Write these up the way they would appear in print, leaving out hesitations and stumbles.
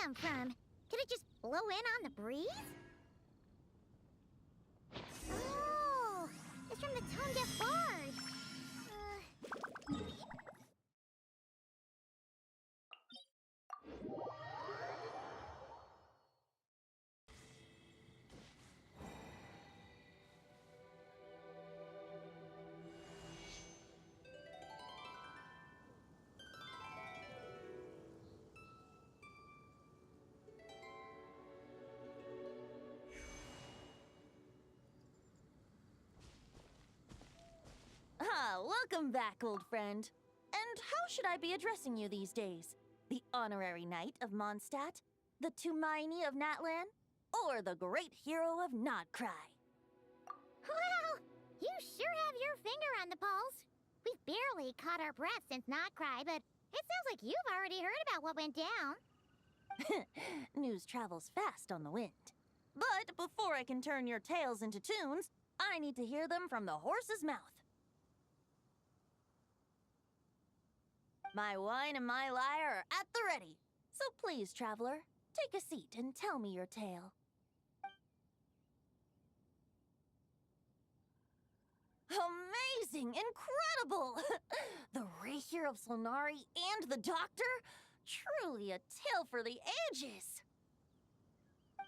come from? Could it just blow in on the breeze? Oh, it's from the tone-deaf bard. Welcome back, old friend. And how should I be addressing you these days? The honorary knight of Mondstadt? The Tumaini of Natlan? Or the great hero of Nodcry? Well, you sure have your finger on the pulse. We've barely caught our breath since Nodcry, but it sounds like you've already heard about what went down. News travels fast on the wind. But before I can turn your tales into tunes, I need to hear them from the horse's mouth. My wine and my lyre are at the ready. So please, traveler, take a seat and tell me your tale. Amazing! Incredible! The Rapier of Solnari and the Doctor? Truly a tale for the ages!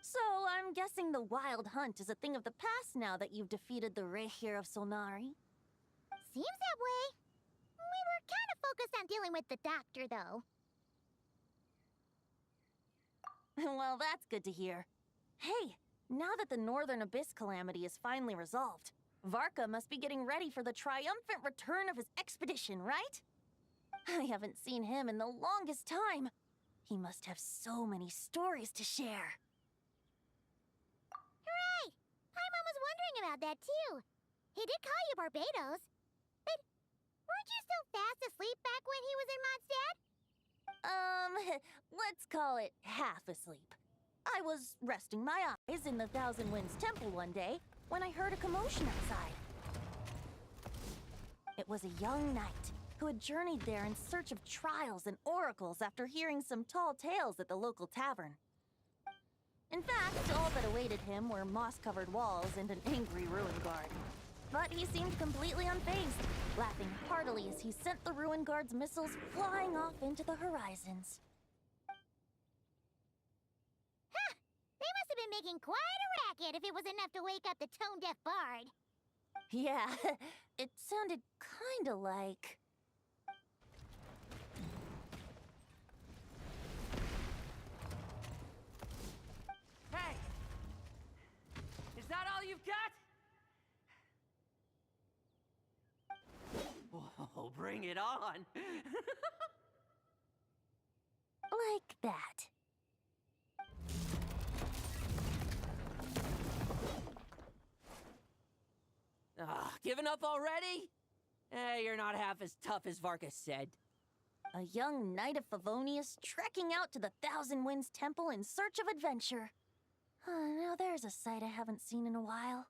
So, I'm guessing the Wild Hunt is a thing of the past now that you've defeated the Rapier of Solnari? Seems that way. We were kind of focused on dealing with the Doctor, though. Well, that's good to hear. Hey, now that the Northern Abyss calamity is finally resolved, Varka must be getting ready for the triumphant return of his expedition, right? I haven't seen him in the longest time. He must have so many stories to share. Hooray! Paimon was wondering about that, too. He did call you Barbados. But weren't you still fast asleep back when he was in Mondstadt? Let's call it half asleep. I was resting my eyes in the Thousand Winds Temple one day when I heard a commotion outside. It was a young knight who had journeyed there in search of trials and oracles after hearing some tall tales at the local tavern. In fact, all that awaited him were moss-covered walls and an angry ruin guard. But he seemed completely unfazed, laughing heartily as he sent the ruin guard's missiles flying off into the horizons. Huh! They must have been making quite a racket if it was enough to wake up the tone-deaf bard. Yeah, it sounded kinda like... Hey! Is that all you've got? Oh, bring it on! like that. Giving up already? You're not half as tough as Varka said. A young knight of Favonius trekking out to the Thousand Winds Temple in search of adventure. Now there's a sight I haven't seen in a while.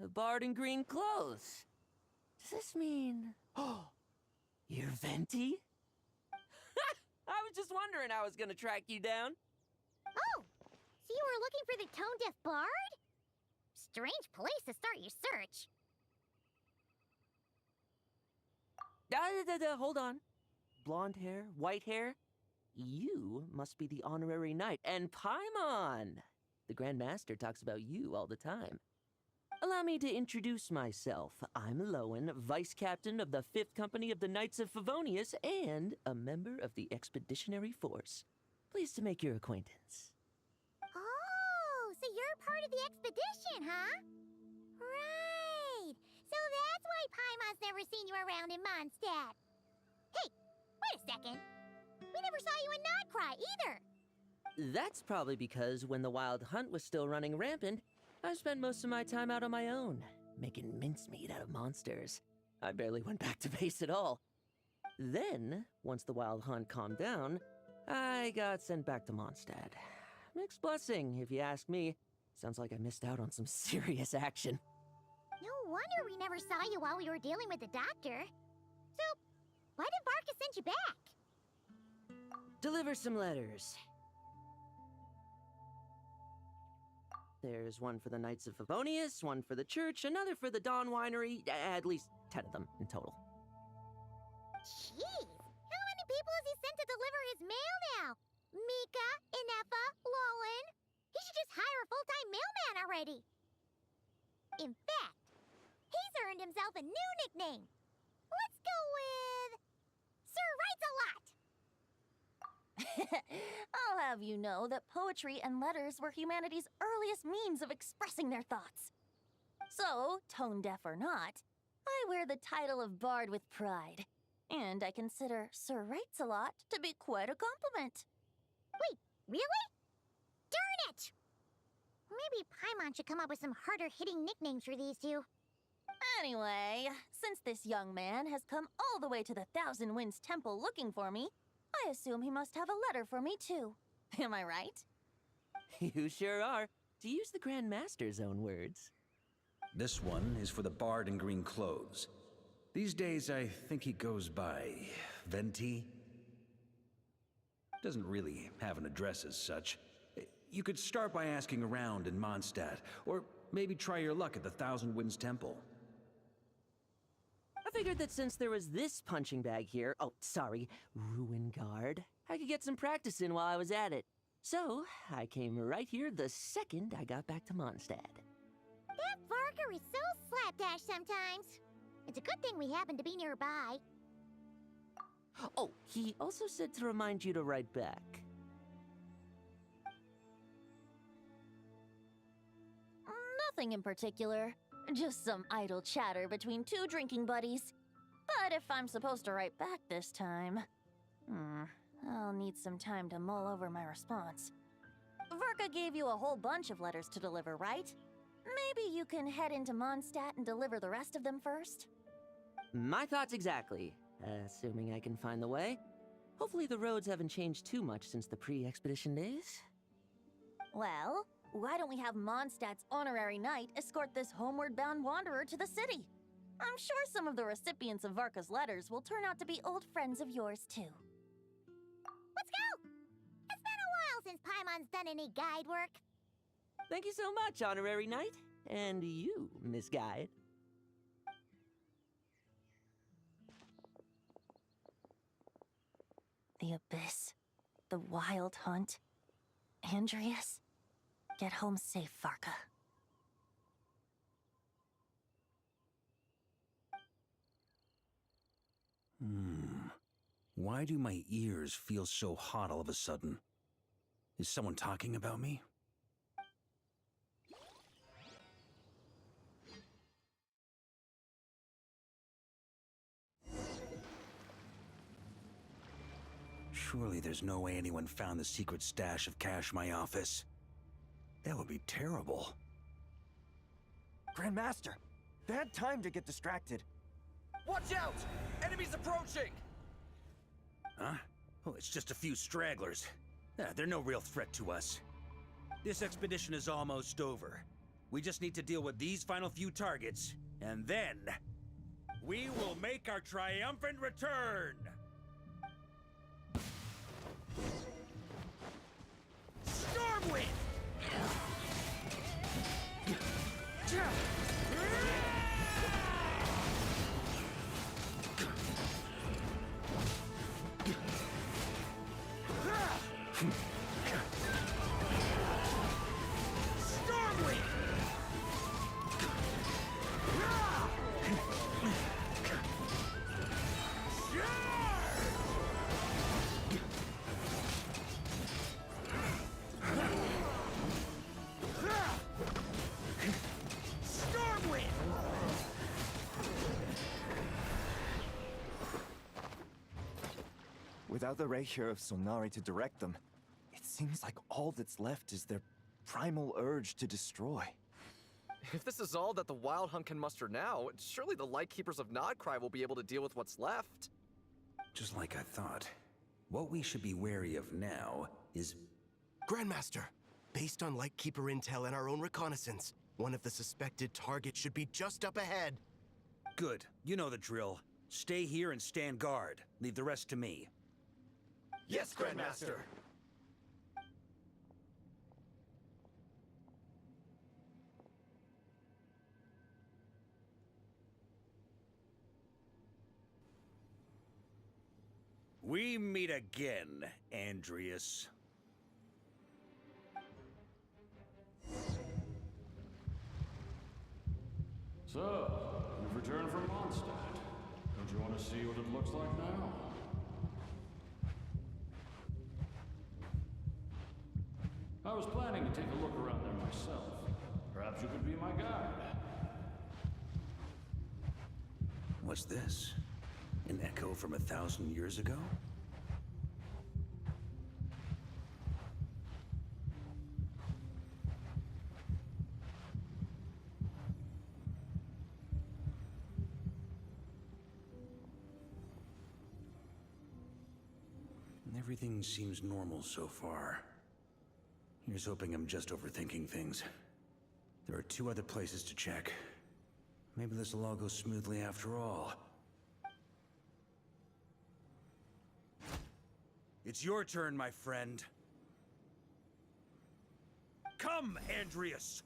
A bard in green clothes. Does this mean... Oh, you're Venti? I was just wondering how I was gonna track you down. Oh, so you were looking for the tone-deaf bard? Strange place to start your search. Hold on. Blonde hair, white hair. You must be the honorary knight, and Paimon! The Grand Master talks about you all the time. Allow me to introduce myself. I'm Lowen, Vice Captain of the 5th Company of the Knights of Favonius, and a member of the Expeditionary Force. Pleased to make your acquaintance. Oh, so you're part of the expedition, huh? Right. So that's why Paimon's never seen you around in Mondstadt. Hey, wait a second. We never saw you in Nodcry either. That's probably because when the Wild Hunt was still running rampant, I spent most of my time out on my own, making mincemeat out of monsters. I barely went back to base at all. Then, once the Wild Hunt calmed down, I got sent back to Mondstadt. Mixed blessing, if you ask me. Sounds like I missed out on some serious action. No wonder we never saw you while we were dealing with the Doctor. So, why did Varka send you back? Deliver some letters. There's one for the Knights of Favonius, one for the church, another for the Dawn Winery, at least 10 of them in total. Jeez, how many people has he sent to deliver his mail now? Mika, Inefa, Lolan. He should just hire a full-time mailman already. In fact, he's earned himself a new nickname. Let's go with Sir Writes-A-Lot. I'll have you know that poetry and letters were humanity's earliest means of expressing their thoughts. So, tone-deaf or not, I wear the title of Bard with pride. And I consider Sir Writes-A-Lot to be quite a compliment. Wait, really? Darn it! Maybe Paimon should come up with some harder-hitting nicknames for these two. Anyway, since this young man has come all the way to the Thousand Winds Temple looking for me, I assume he must have a letter for me too. Am I right? You sure are, to use the Grand Master's own words. This one is for the bard in green clothes. These days, I think he goes by Venti. Doesn't really have an address as such. You could start by asking around in Mondstadt, or maybe try your luck at the Thousand Winds Temple. I figured that since there was this punching bag here, Ruin Guard, I could get some practice in while I was at it. So, I came right here the second I got back to Mondstadt. That Varker is so slapdash sometimes. It's a good thing we happen to be nearby. Oh, he also said to remind you to write back. Nothing in particular. Just some idle chatter between two drinking buddies. But if I'm supposed to write back this time... I'll need some time to mull over my response. Verka gave you a whole bunch of letters to deliver, right? Maybe you can head into Mondstadt and deliver the rest of them first? My thoughts exactly. Assuming I can find the way. Hopefully the roads haven't changed too much since the pre-expedition days. Well, why don't we have Mondstadt's honorary knight escort this homeward-bound wanderer to the city? I'm sure some of the recipients of Varka's letters will turn out to be old friends of yours, too. Let's go! It's been a while since Paimon's done any guide work. Thank you so much, honorary knight. And you, Miss Guide. The Abyss. The Wild Hunt. Andreas. Get home safe, Varka. Why do my ears feel so hot all of a sudden? Is someone talking about me? Surely there's no way anyone found the secret stash of cash in my office. That would be terrible. Grandmaster, bad time to get distracted. Watch out! Enemies approaching! Huh? Oh, it's just a few stragglers. They're no real threat to us. This expedition is almost over. We just need to deal with these final few targets, and then... we will make our triumphant return! Stormwind! Without the Rapier of Sonari to direct them, it seems like all that's left is their primal urge to destroy. If this is all that the Wild Hunt can muster now, surely the Lightkeepers of Nodcry will be able to deal with what's left. Just like I thought. What we should be wary of now is... Grandmaster, based on Lightkeeper intel and our own reconnaissance, one of the suspected targets should be just up ahead. Good. You know the drill. Stay here and stand guard. Leave the rest to me. Yes, Grandmaster! We meet again, Andreas. So, you've returned from Mondstadt. Don't you want to see what it looks like now? I was planning to take a look around there myself. Perhaps you could be my guide. What's this? An echo from 1,000 years ago? Everything seems normal so far. Here's hoping I'm just overthinking things. There are 2 other places to check. Maybe this will all go smoothly after all. It's your turn, my friend. Come, Andreas!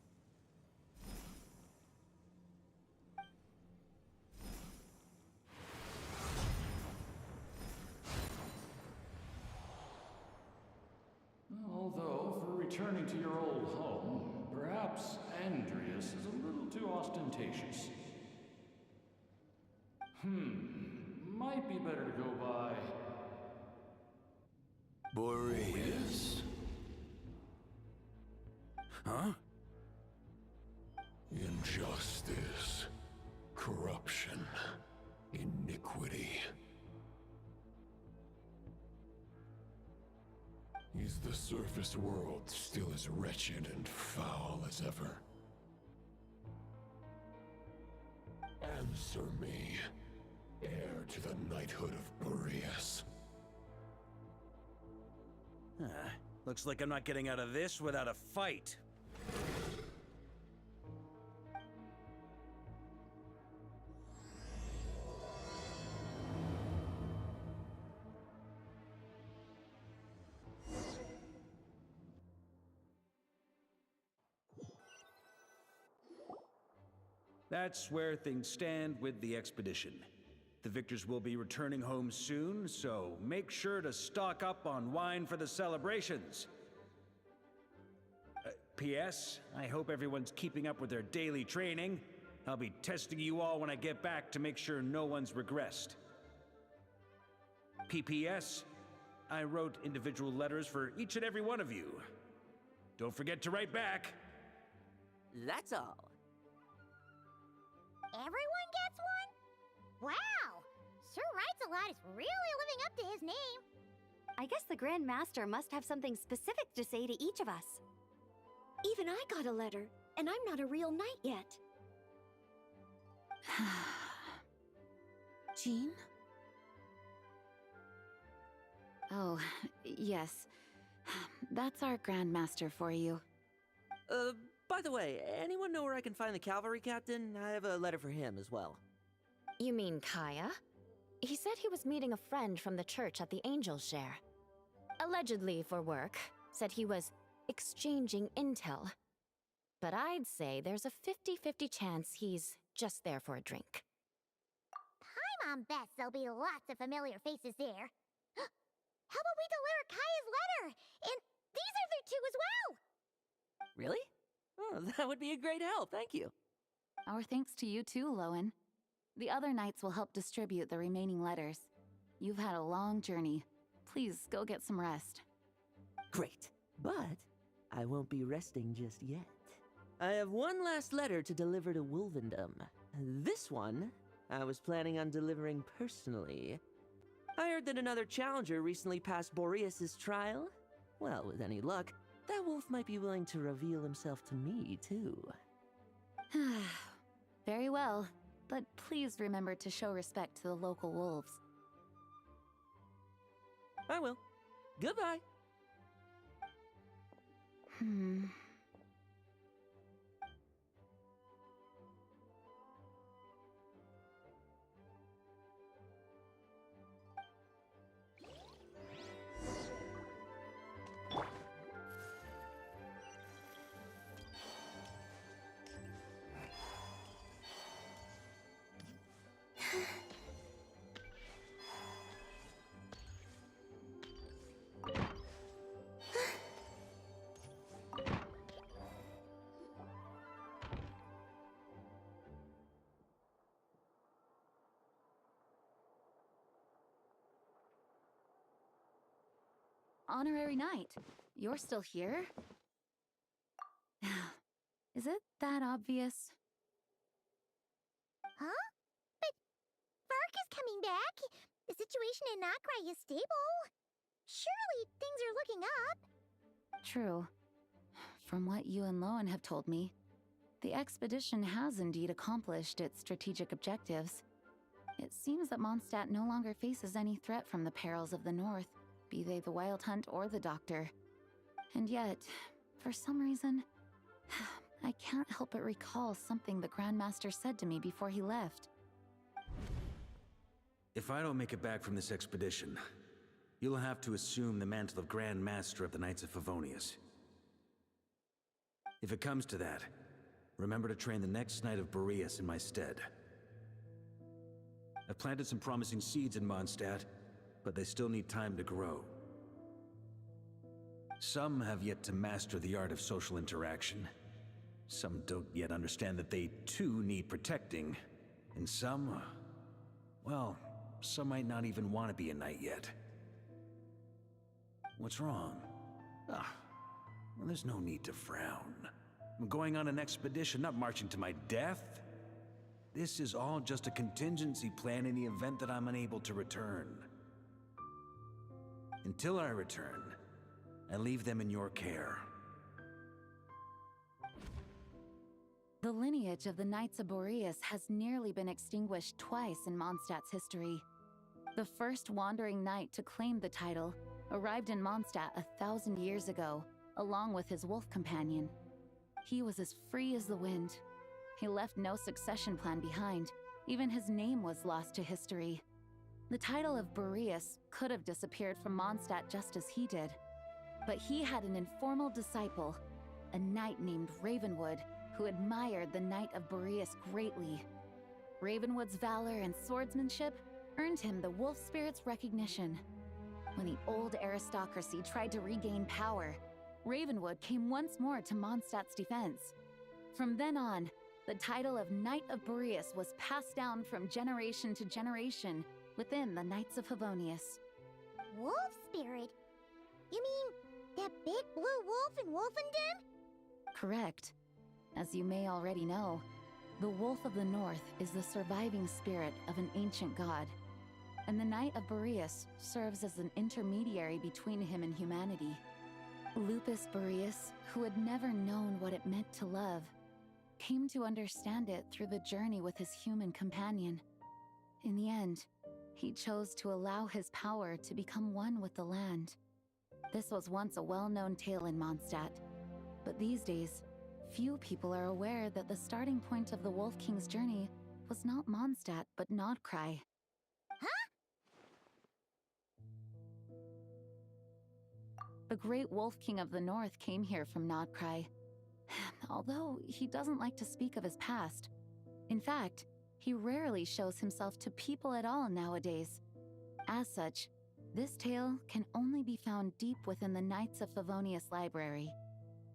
Although, for returning to your old home, perhaps Andreas is a little too ostentatious. Might be better to go by... Boreas. Huh? Injustice. Corruption. Iniquity. Is the surface world still as wretched and foul as ever? Answer me, heir to the knighthood of Boreas. Looks like I'm not getting out of this without a fight. That's where things stand with the expedition. The victors will be returning home soon, so make sure to stock up on wine for the celebrations. P.S. I hope everyone's keeping up with their daily training. I'll be testing you all when I get back to make sure no one's regressed. P.P.S. I wrote individual letters for each and every one of you. Don't forget to write back. That's all. Everyone gets one? Wow! Sir Writes-A-Lot is really living up to his name. I guess the Grand Master must have something specific to say to each of us. Even I got a letter, and I'm not a real knight yet. Jean? Oh, yes. That's our Grand Master for you. By the way, anyone know where I can find the cavalry captain? I have a letter for him as well. You mean Kaya? He said he was meeting a friend from the church at the Angel Share. Allegedly for work. Said he was exchanging intel. But I'd say there's a 50-50 chance he's just there for a drink. Paimon bets there'll be lots of familiar faces there. How about we deliver Kaya's letter? And these are there too as well! Really? Oh, that would be a great help, thank you. Our thanks to you too, Lowen. The other knights will help distribute the remaining letters. You've had a long journey. Please go get some rest. Great, but I won't be resting just yet. I have one last letter to deliver to Wolvendom. This one, I was planning on delivering personally. I heard that another challenger recently passed Boreas' trial. Well, with any luck, that wolf might be willing to reveal himself to me, too. Very well, but please remember to show respect to the local wolves. I will. Goodbye. Honorary Knight, you're still here? Is it that obvious? Huh? But Vark is coming back. The situation in Nakrai is stable. Surely things are looking up. True. From what you and Loan have told me, the expedition has indeed accomplished its strategic objectives. It seems that Mondstadt no longer faces any threat from the perils of the North, be they the Wild Hunt or the Doctor. And yet, for some reason, I can't help but recall something the Grandmaster said to me before he left. If I don't make it back from this expedition, you'll have to assume the mantle of Grand Master of the Knights of Favonius. If it comes to that, remember to train the next Knight of Boreas in my stead. I've planted some promising seeds in Mondstadt, but they still need time to grow. Some have yet to master the art of social interaction. Some don't yet understand that they too need protecting. And some, well, some might not even want to be a knight yet. What's wrong? Well, there's no need to frown. I'm going on an expedition, not marching to my death. This is all just a contingency plan in the event that I'm unable to return. Until I return, I leave them in your care. The lineage of the Knights of Boreas has nearly been extinguished twice in Mondstadt's history. The first wandering knight to claim the title arrived in Mondstadt 1,000 years ago, along with his wolf companion. He was as free as the wind. He left no succession plan behind. Even his name was lost to history. The title of Boreas could have disappeared from Mondstadt just as he did. But he had an informal disciple, a knight named Ravenwood, who admired the Knight of Boreas greatly. Ravenwood's valor and swordsmanship earned him the wolf spirit's recognition. When the old aristocracy tried to regain power, Ravenwood came once more to Mondstadt's defense. From then on, the title of Knight of Boreas was passed down from generation to generation within the Knights of Favonius. Wolf spirit? You mean that big blue wolf in Wolfenden? Correct. As you may already know, the Wolf of the North is the surviving spirit of an ancient god, and the Knight of Boreas serves as an intermediary between him and humanity. Lupus Boreas, who had never known what it meant to love, came to understand it through the journey with his human companion. In the end, he chose to allow his power to become one with the land. This was once a well-known tale in Mondstadt, but these days, few people are aware that the starting point of the Wolf King's journey was not Mondstadt, but Nodcry. Huh? The great Wolf King of the North came here from Nodcry, although he doesn't like to speak of his past. In fact, he rarely shows himself to people at all nowadays. As such, this tale can only be found deep within the Knights of Favonius library.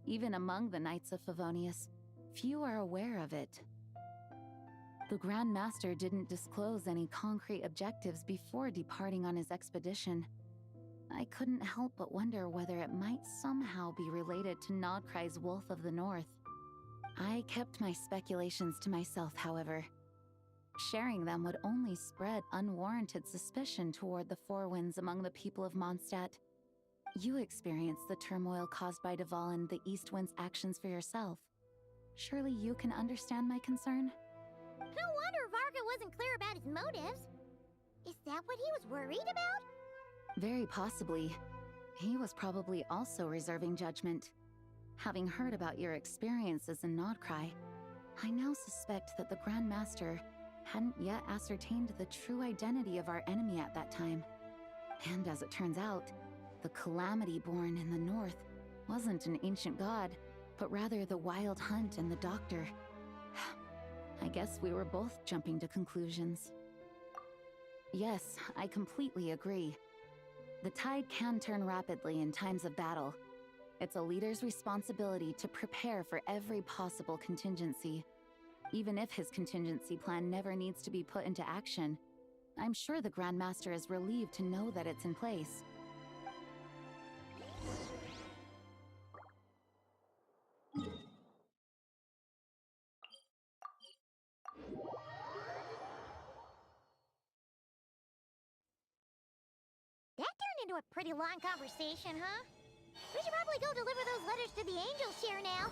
Even among the Knights of Favonius, few are aware of it. The Grand Master didn't disclose any concrete objectives before departing on his expedition. I couldn't help but wonder whether it might somehow be related to Nodcry's Wolf of the North. I kept my speculations to myself, however. Sharing them would only spread unwarranted suspicion toward the Four Winds among the people of Mondstadt. You experienced the turmoil caused by Duval and the East Wind's actions for yourself. Surely you can understand my concern? No wonder Varga wasn't clear about his motives. Is that what he was worried about? Very possibly. He was probably also reserving judgment. Having heard about your experiences in Nodcry, I now suspect that the Grand Master hadn't yet ascertained the true identity of our enemy at that time. And as it turns out, the calamity born in the north wasn't an ancient god, but rather the Wild Hunt and the Doctor. I guess we were both jumping to conclusions. Yes, I completely agree. The tide can turn rapidly in times of battle. It's a leader's responsibility to prepare for every possible contingency. Even if his contingency plan never needs to be put into action, I'm sure the Grand Master is relieved to know that it's in place. into a pretty long conversation, huh? We should probably go deliver those letters to the angel share now.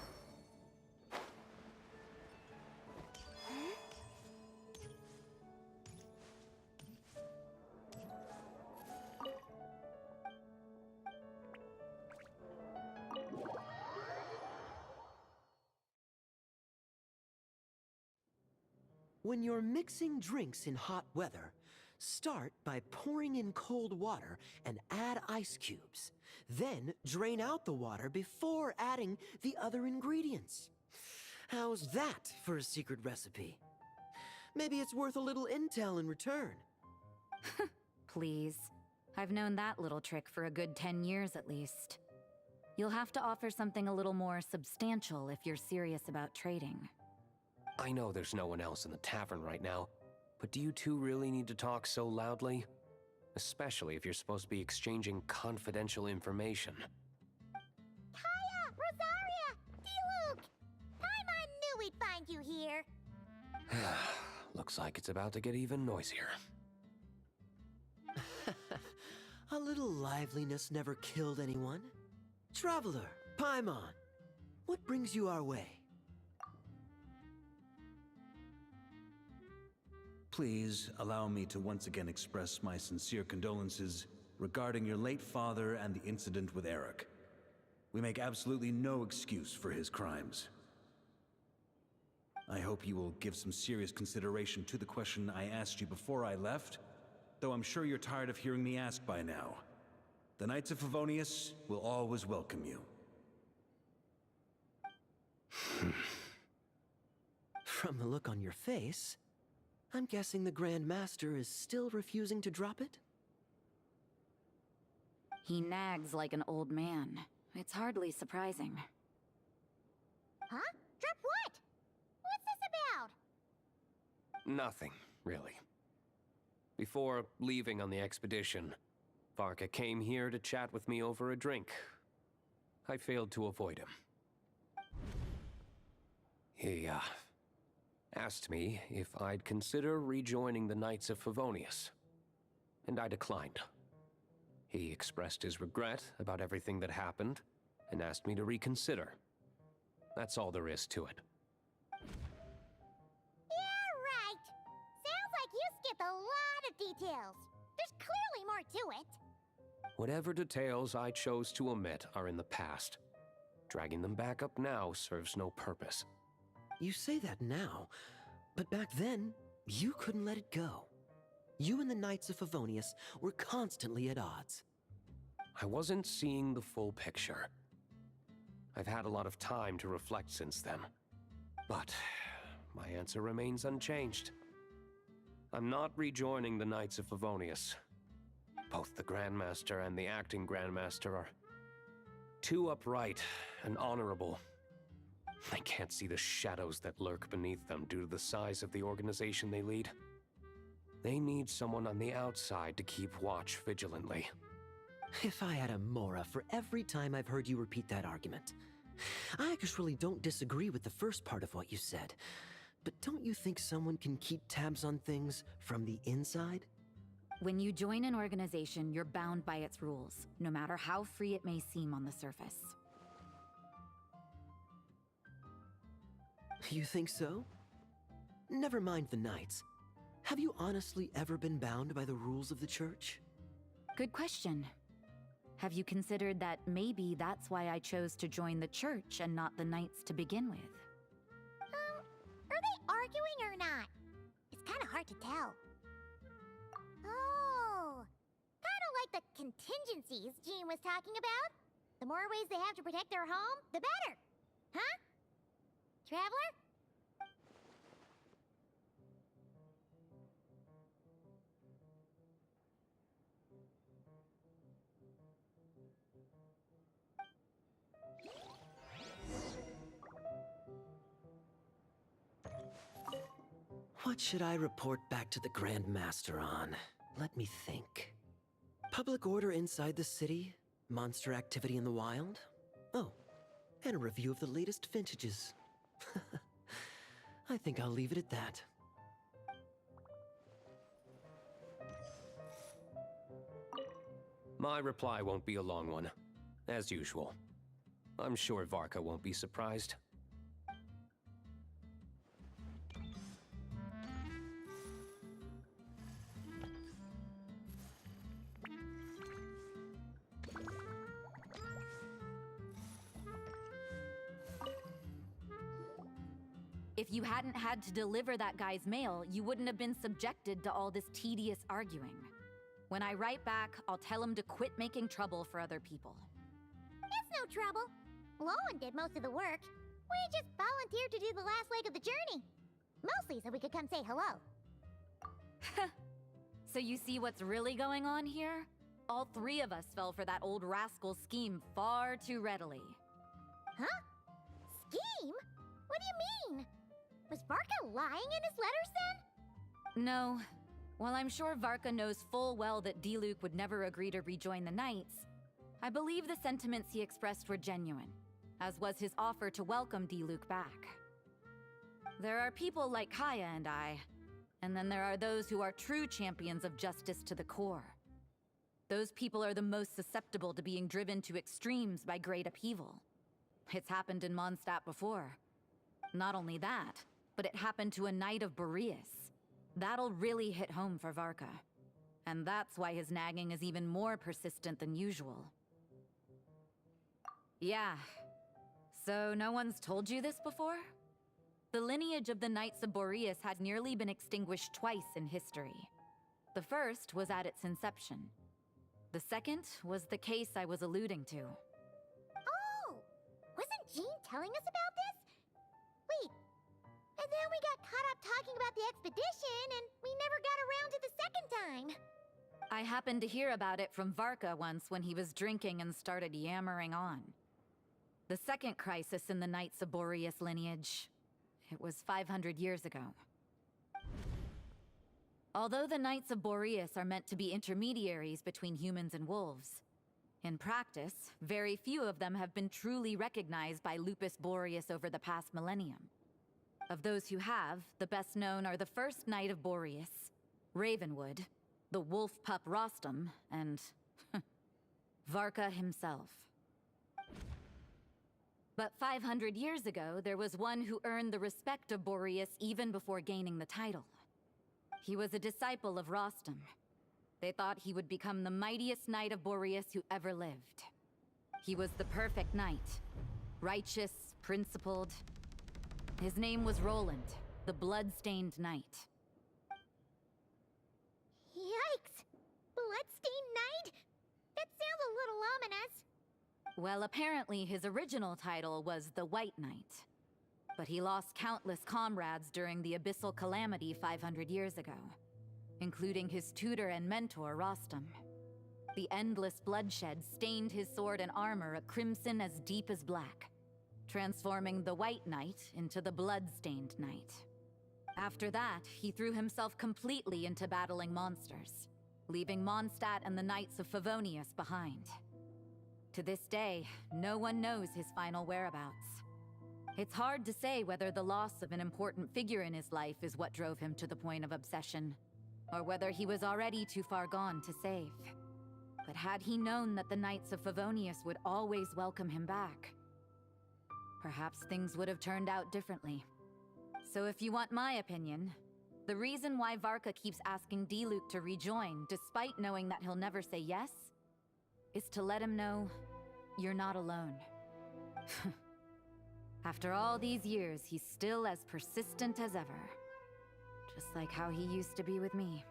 When you're mixing drinks in hot weather, start by pouring in cold water and add ice cubes. Then drain out the water before adding the other ingredients. How's that for a secret recipe? Maybe it's worth a little intel in return. Please. I've known that little trick for a good 10 years at least. You'll have to offer something a little more substantial if you're serious about trading. I know there's no one else in the tavern right now, but do you two really need to talk so loudly? Especially if you're supposed to be exchanging confidential information. Kaya! Rosaria! D-Luke! Paimon knew we'd find you here. Looks like it's about to get even noisier. A little liveliness never killed anyone. Traveler, Paimon, what brings you our way? Please allow me to once again express my sincere condolences regarding your late father and the incident with Eric. We make absolutely no excuse for his crimes. I hope you will give some serious consideration to the question I asked you before I left, though I'm sure you're tired of hearing me ask by now. The Knights of Favonius will always welcome you. From the look on your face, I'm guessing the Grand Master is still refusing to drop it? He nags like an old man. It's hardly surprising. Huh? Drop what? What's this about? Nothing, really. Before leaving on the expedition, Varka came here to chat with me over a drink. I failed to avoid him. He, asked me if I'd consider rejoining the Knights of Favonius, and I declined. He expressed his regret about everything that happened, and asked me to reconsider. That's all there is to it. Yeah, right. Sounds like you skipped a lot of details. There's clearly more to it. Whatever details I chose to omit are in the past. Dragging them back up now serves no purpose. You say that now, but back then, you couldn't let it go. You and the Knights of Favonius were constantly at odds. I wasn't seeing the full picture. I've had a lot of time to reflect since then. But my answer remains unchanged. I'm not rejoining the Knights of Favonius. Both the Grandmaster and the acting Grandmaster are too upright and honorable. I can't see the shadows that lurk beneath them due to the size of the organization they lead. They need someone on the outside to keep watch vigilantly. If I had a Mora for every time I've heard you repeat that argument. I actually don't disagree with the first part of what you said, but don't you think someone can keep tabs on things from the inside? When you join an organization, you're bound by its rules, no matter how free it may seem on the surface. You think so? Never mind the Knights. Have you honestly ever been bound by the rules of the Church? Good question. Have you considered that maybe that's why I chose to join the Church and not the Knights to begin with? Are they arguing or not? It's kind of hard to tell. Oh, kind of like the contingencies Jean was talking about. The more ways they have to protect their home, the better. Huh? Traveler? What should I report back to the Grand Master on? Let me think. Public order inside the city? Monster activity in the wild? Oh, and a review of the latest vintages. I think I'll leave it at that. My reply won't be a long one, as usual. I'm sure Varka won't be surprised. If you hadn't had to deliver that guy's mail, you wouldn't have been subjected to all this tedious arguing. When I write back, I'll tell him to quit making trouble for other people. It's no trouble. Lowen did most of the work. We just volunteered to do the last leg of the journey. Mostly so we could come say hello. So you see what's really going on here? All three of us fell for that old rascal's scheme far too readily. Huh? Scheme? What do you mean? Was Varka lying in his letters then? No. While I'm sure Varka knows full well that Diluc would never agree to rejoin the Knights, I believe the sentiments he expressed were genuine, as was his offer to welcome Diluc back. There are people like Kaya and I, and then there are those who are true champions of justice to the core. Those people are the most susceptible to being driven to extremes by great upheaval. It's happened in Mondstadt before. Not only that, but it happened to a Knight of Boreas. That'll really hit home for Varka. And that's why his nagging is even more persistent than usual. Yeah. So no one's told you this before? The lineage of the Knights of Boreas had nearly been extinguished twice in history. The first was at its inception. The second was the case I was alluding to. Oh! Wasn't Jean telling us about this? Wait. And then we got caught up talking about the expedition, and we never got around to the second time. I happened to hear about it from Varka once when he was drinking and started yammering on. The second crisis in the Knights of Boreas lineage. It was 500 years ago. Although the Knights of Boreas are meant to be intermediaries between humans and wolves, in practice, very few of them have been truly recognized by Lupus Boreas over the past millennium. Of those who have, the best known are the first Knight of Boreas, Ravenwood, the wolf pup Rostam, and Varka himself. But 500 years ago, there was one who earned the respect of Boreas even before gaining the title. He was a disciple of Rostam. They thought he would become the mightiest Knight of Boreas who ever lived. He was the perfect knight. Righteous, principled. His name was Roland, the blood-stained knight. Yikes! Bloodstained Knight? That sounds a little ominous. Well, apparently his original title was the White Knight. But he lost countless comrades during the Abyssal Calamity 500 years ago, including his tutor and mentor, Rostam. The endless bloodshed stained his sword and armor a crimson as deep as black, transforming the White Knight into the Blood-Stained Knight. After that, he threw himself completely into battling monsters, leaving Mondstadt and the Knights of Favonius behind. To this day, no one knows his final whereabouts. It's hard to say whether the loss of an important figure in his life is what drove him to the point of obsession, or whether he was already too far gone to save. But had he known that the Knights of Favonius would always welcome him back, perhaps things would have turned out differently. So if you want my opinion, the reason why Varka keeps asking Diluc to rejoin, despite knowing that he'll never say yes, is to let him know you're not alone. After all these years, he's still as persistent as ever. Just like how he used to be with me.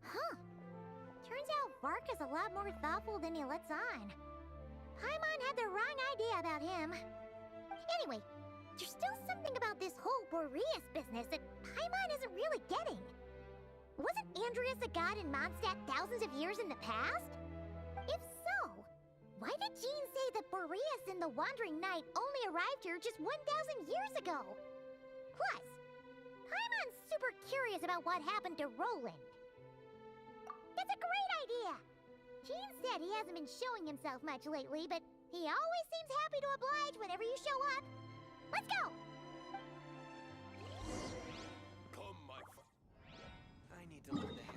Huh. Turns out Varka's a lot more thoughtful than he lets on. Paimon had the wrong idea about him. Anyway, there's still something about this whole Boreas business that Paimon isn't really getting. Wasn't Andreas a god in Mondstadt thousands of years in the past? If so, why did Jean say that Boreas and the Wandering Knight only arrived here just 1,000 years ago? Plus, Paimon's super curious about what happened to Roland. That's a great idea! Jean said he hasn't been showing himself much lately, but he always seems happy to oblige whenever you show up. Let's go! Come, my I need to learn to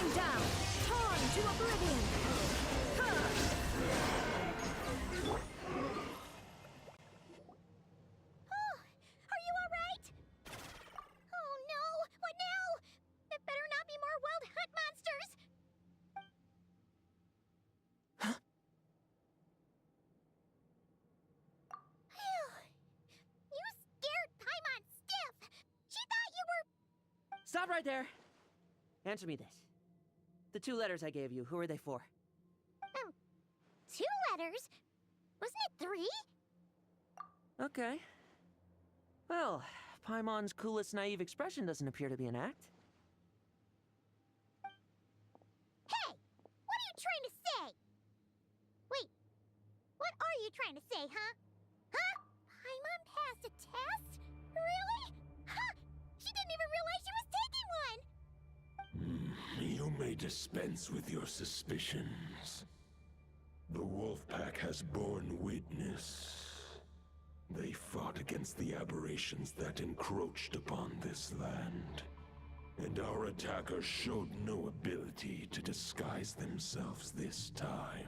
Bearing down! Torn to oblivion! Oh, are you all right? Oh no, what now? It better not be more wild hunt monsters. Phew. You scared Paimon stiff. She thought you were... Stop right there. Answer me this. The 2 letters I gave you, who are they for? 2 letters? Wasn't it 3? Okay. Well, Paimon's coolest naive expression doesn't appear to be an act. Hey! What are you trying to say? Wait, what are you trying to say, huh? Huh? Paimon passed a test? Really? Huh! She didn't even realize she was taking one! You may dispense with your suspicions. The wolf pack has borne witness. They fought against the aberrations that encroached upon this land. And our attackers showed no ability to disguise themselves this time.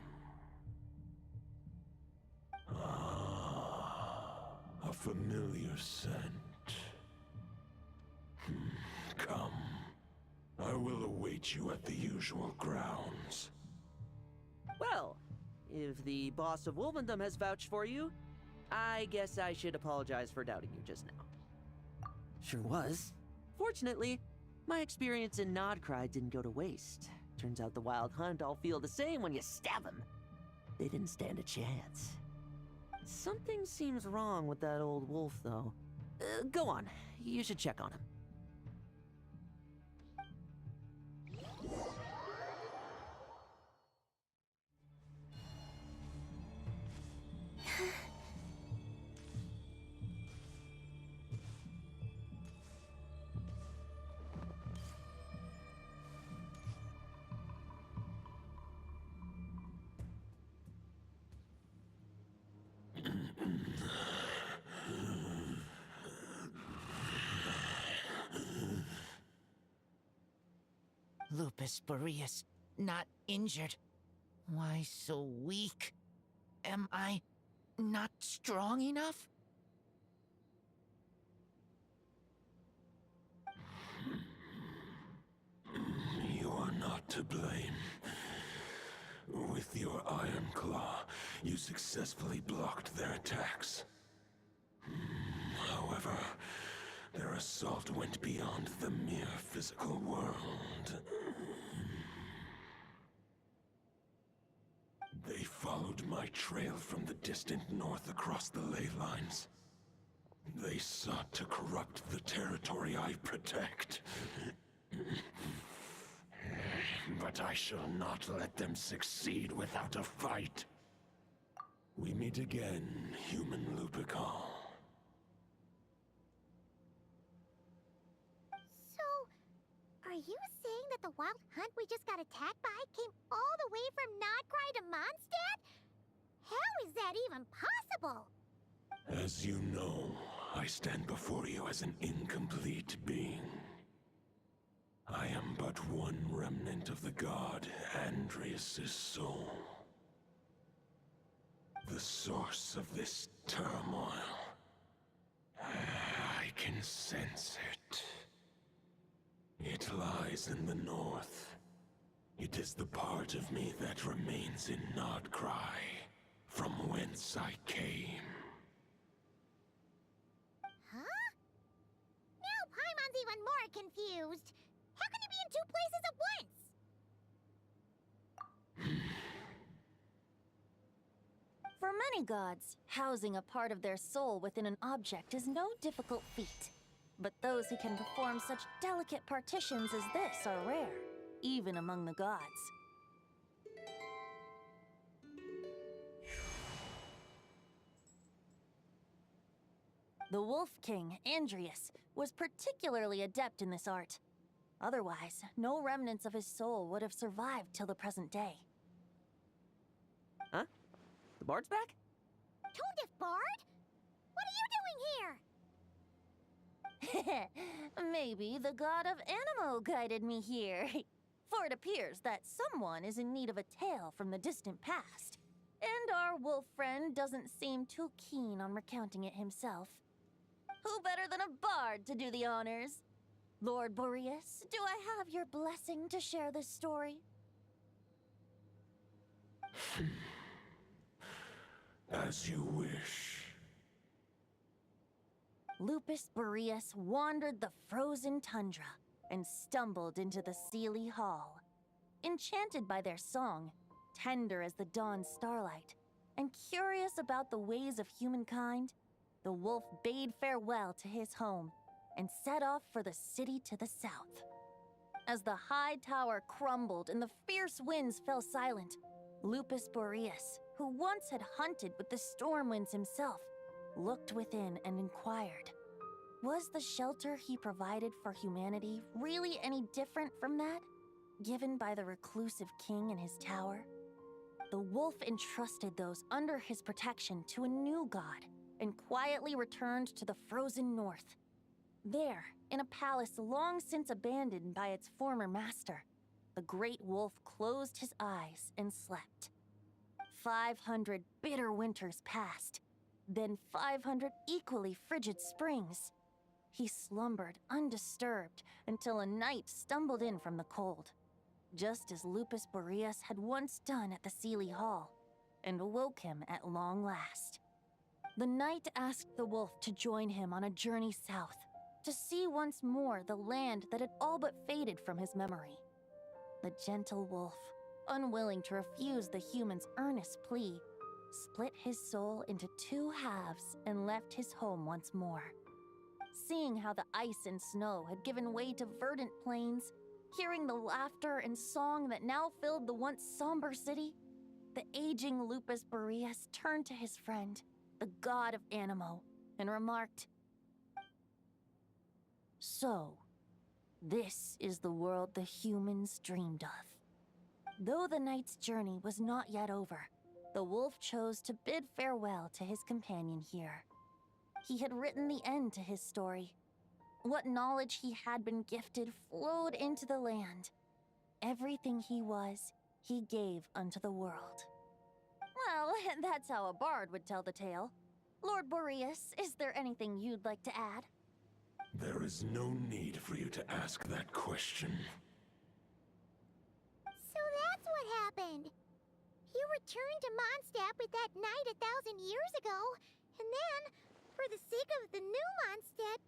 Ah, a familiar scent. Come. I will await you at the usual grounds. Well, if the boss of Wolvendom has vouched for you, I guess I should apologize for doubting you just now. Sure was. Fortunately, my experience in Nodcry didn't go to waste. Turns out the Wild Hunt all feel the same when you stab them. They didn't stand a chance. Something seems wrong with that old wolf, though. Go on. You should check on him. Lupus Boreas, not injured. Why so weak? Am I not strong enough? You are not to blame. With your Iron Claw, you successfully blocked their attacks. However, their assault went beyond the mere physical world. They followed my trail from the distant north across the ley lines. They sought to corrupt the territory I protect. But I shall not let them succeed without a fight. We meet again, human Lupical. Are you saying that the wild hunt we just got attacked by came all the way from Nodcry to Mondstadt? How is that even possible? As you know, I stand before you as an incomplete being. I am but one remnant of the god Andrias' soul. The source of this turmoil. I can sense it. It lies in the north. It is the part of me that remains in Nodcry, from whence I came. Huh? Now Paimon's even more confused. How can you be in 2 places at once? For many gods, housing a part of their soul within an object is no difficult feat. But those who can perform such delicate partitions as this are rare, even among the gods. The Wolf King, Andrias, was particularly adept in this art. Otherwise, no remnants of his soul would have survived till the present day. Huh? The bard's back? Tone Bard? What are you doing here? Maybe the god of Animo guided me here. For it appears that someone is in need of a tale from the distant past, and our wolf friend doesn't seem too keen on recounting it himself. Who better than a bard to do the honors? Lord Boreas, do I have your blessing to share this story? As you wish. Lupus Boreas wandered the frozen tundra and stumbled into the Seelie Hall. Enchanted by their song, tender as the dawn's starlight, and curious about the ways of humankind, the wolf bade farewell to his home and set off for the city to the south. As the high tower crumbled and the fierce winds fell silent, Lupus Boreas, who once had hunted with the storm winds himself, looked within and inquired, was the shelter he provided for humanity really any different from that given by the reclusive king in his tower? The wolf entrusted those under his protection to a new god and quietly returned to the frozen north. There, in a palace long since abandoned by its former master, the great wolf closed his eyes and slept. 500 bitter winters passed, then 500 equally frigid springs. He slumbered undisturbed until a night stumbled in from the cold, just as Lupus Boreas had once done at the Seelie Hall, and awoke him at long last. The night asked the wolf to join him on a journey south, to see once more the land that had all but faded from his memory. The gentle wolf, unwilling to refuse the human's earnest plea, split his soul into two halves and left his home once more. Seeing how the ice and snow had given way to verdant plains, hearing the laughter and song that now filled the once somber city, the aging Lupus Boreas turned to his friend, the god of Animo, and remarked, "So, this is the world the humans dreamed of." Though the night's journey was not yet over, the wolf chose to bid farewell to his companion here. He had written the end to his story. What knowledge he had been gifted flowed into the land. Everything he was, he gave unto the world. Well, that's how a bard would tell the tale. Lord Boreas, is there anything you'd like to add? There is no need for you to ask that question. So that's what happened. You returned to Mondstadt with that knight 1,000 years ago, and then, for the sake of the new Mondstadt,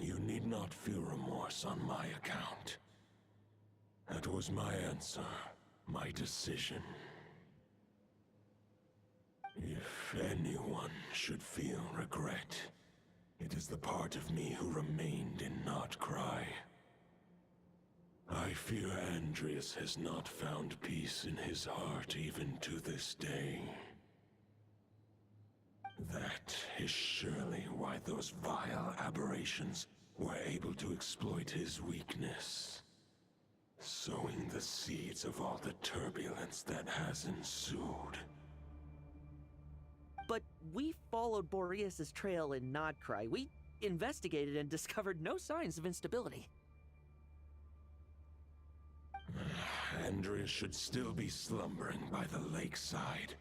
You need not feel remorse on my account. That was my answer, my decision. If anyone should feel regret, it is the part of me who remained in Notcry. I fear Andreas has not found peace in his heart even to this day. That is surely why those vile aberrations were able to exploit his weakness, sowing the seeds of all the turbulence that has ensued. But we followed Boreas' trail in Nodcry. We investigated and discovered no signs of instability. Andreas should still be slumbering by the lakeside.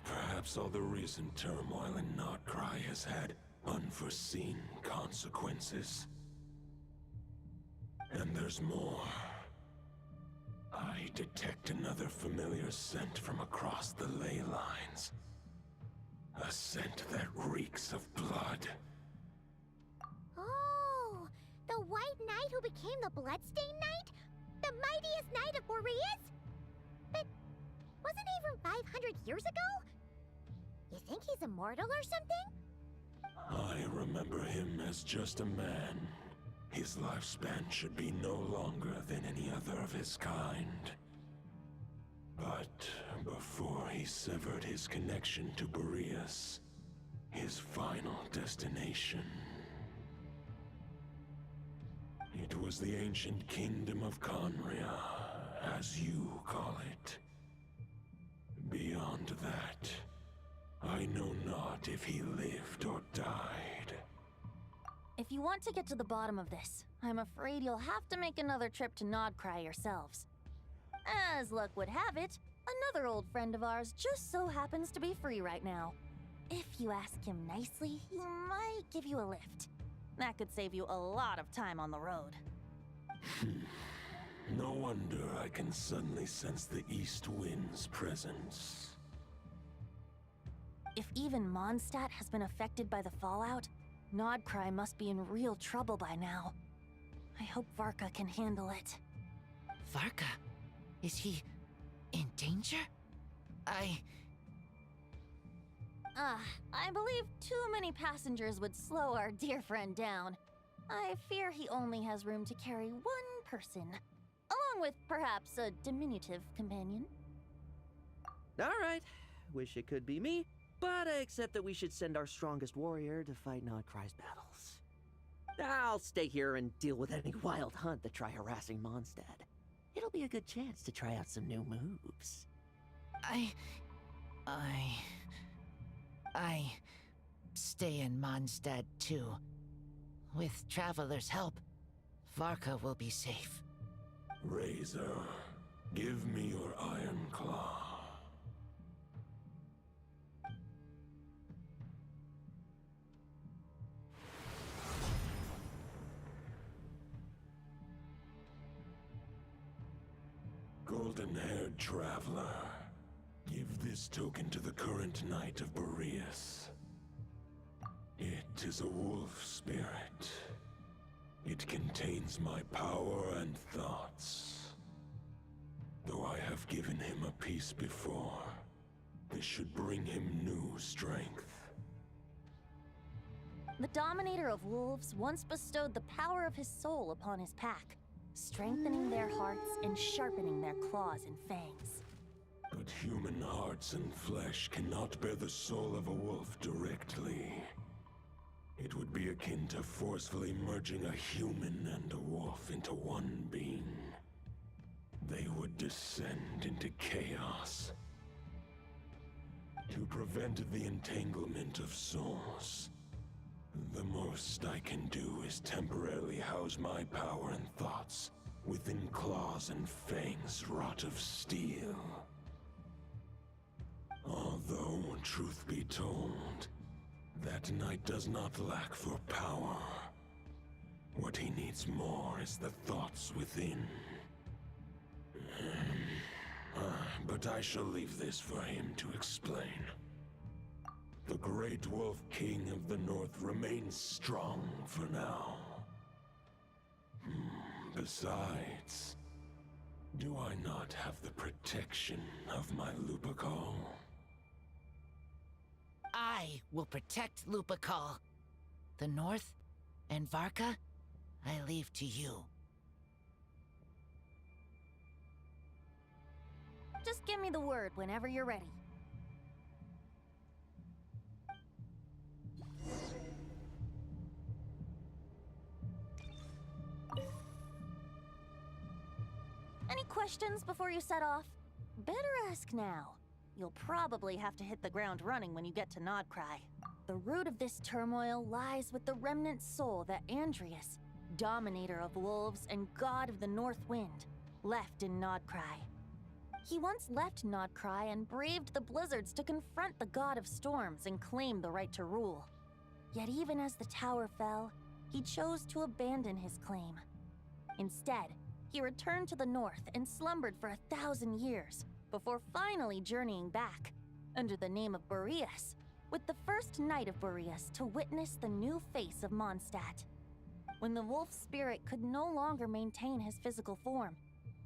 Perhaps all the recent turmoil in Notcry has had unforeseen consequences. And there's more. I detect another familiar scent from across the ley lines. A scent that reeks of blood. Oh, the White Knight who became the Bloodstained Knight? The mightiest knight of Boreas? But wasn't he from 500 years ago? You think he's immortal or something? I remember him as just a man. His lifespan should be no longer than any other of his kind. But before he severed his connection to Boreas, his final destination, it was the ancient kingdom of Conria, as you call it. Beyond that, I know not if he lived or died. If If you want to get to the bottom of this, I'm afraid you'll have to make another trip to Nodcry yourselves. As luck would have it, another old friend of ours just so happens to be free right now. If you ask him nicely, he might give you a lift. That could save you a lot of time on the road. No wonder I can suddenly sense the east wind's presence. If even Mondstadt has been affected by the fallout, Nodcry must be in real trouble by now. I hope Varka can handle it. Varka? Is he in danger? I believe too many passengers would slow our dear friend down. I fear he only has room to carry one person, along with perhaps a diminutive companion. All right. Wish it could be me, but I accept that we should send our strongest warrior to fight Nodcry's battles. I'll stay here and deal with any wild hunt that try harassing Mondstadt. It'll be a good chance to try out some new moves. I stay in Mondstadt too. With Traveler's help, Varka will be safe. Razor, give me your iron claw. Golden-haired traveler, give this token to the current knight of Boreas. It is a wolf spirit. It contains my power and thoughts. Though I have given him a piece before, this should bring him new strength. The Dominator of Wolves once bestowed the power of his soul upon his pack, strengthening their hearts and sharpening their claws and fangs. But human hearts and flesh cannot bear the soul of a wolf directly. It would be akin to forcefully merging a human and a wolf into one being. They would descend into chaos. To prevent the entanglement of souls, the most I can do is temporarily house my power and thoughts within claws and fangs wrought of steel. Although, truth be told, that knight does not lack for power. What he needs more is the thoughts within. But I shall leave this for him to explain. The Great Wolf King of the North remains strong for now. Besides, do I not have the protection of my Lupacol? I will protect Lupacol. The North and Varka, I leave to you. Just give me the word whenever you're ready. Any questions before you set off? Better ask now. You'll probably have to hit the ground running when you get to Nodcry. The root of this turmoil lies with the remnant soul that Andreas, Dominator of Wolves and God of the North Wind, left in Nodcry. He once left Nodcry and braved the blizzards to confront the God of Storms and claim the right to rule. Yet even as the tower fell, he chose to abandon his claim. Instead, he returned to the north and slumbered for 1,000 years, before finally journeying back, under the name of Boreas, with the first knight of Boreas to witness the new face of Mondstadt. When the wolf spirit could no longer maintain his physical form,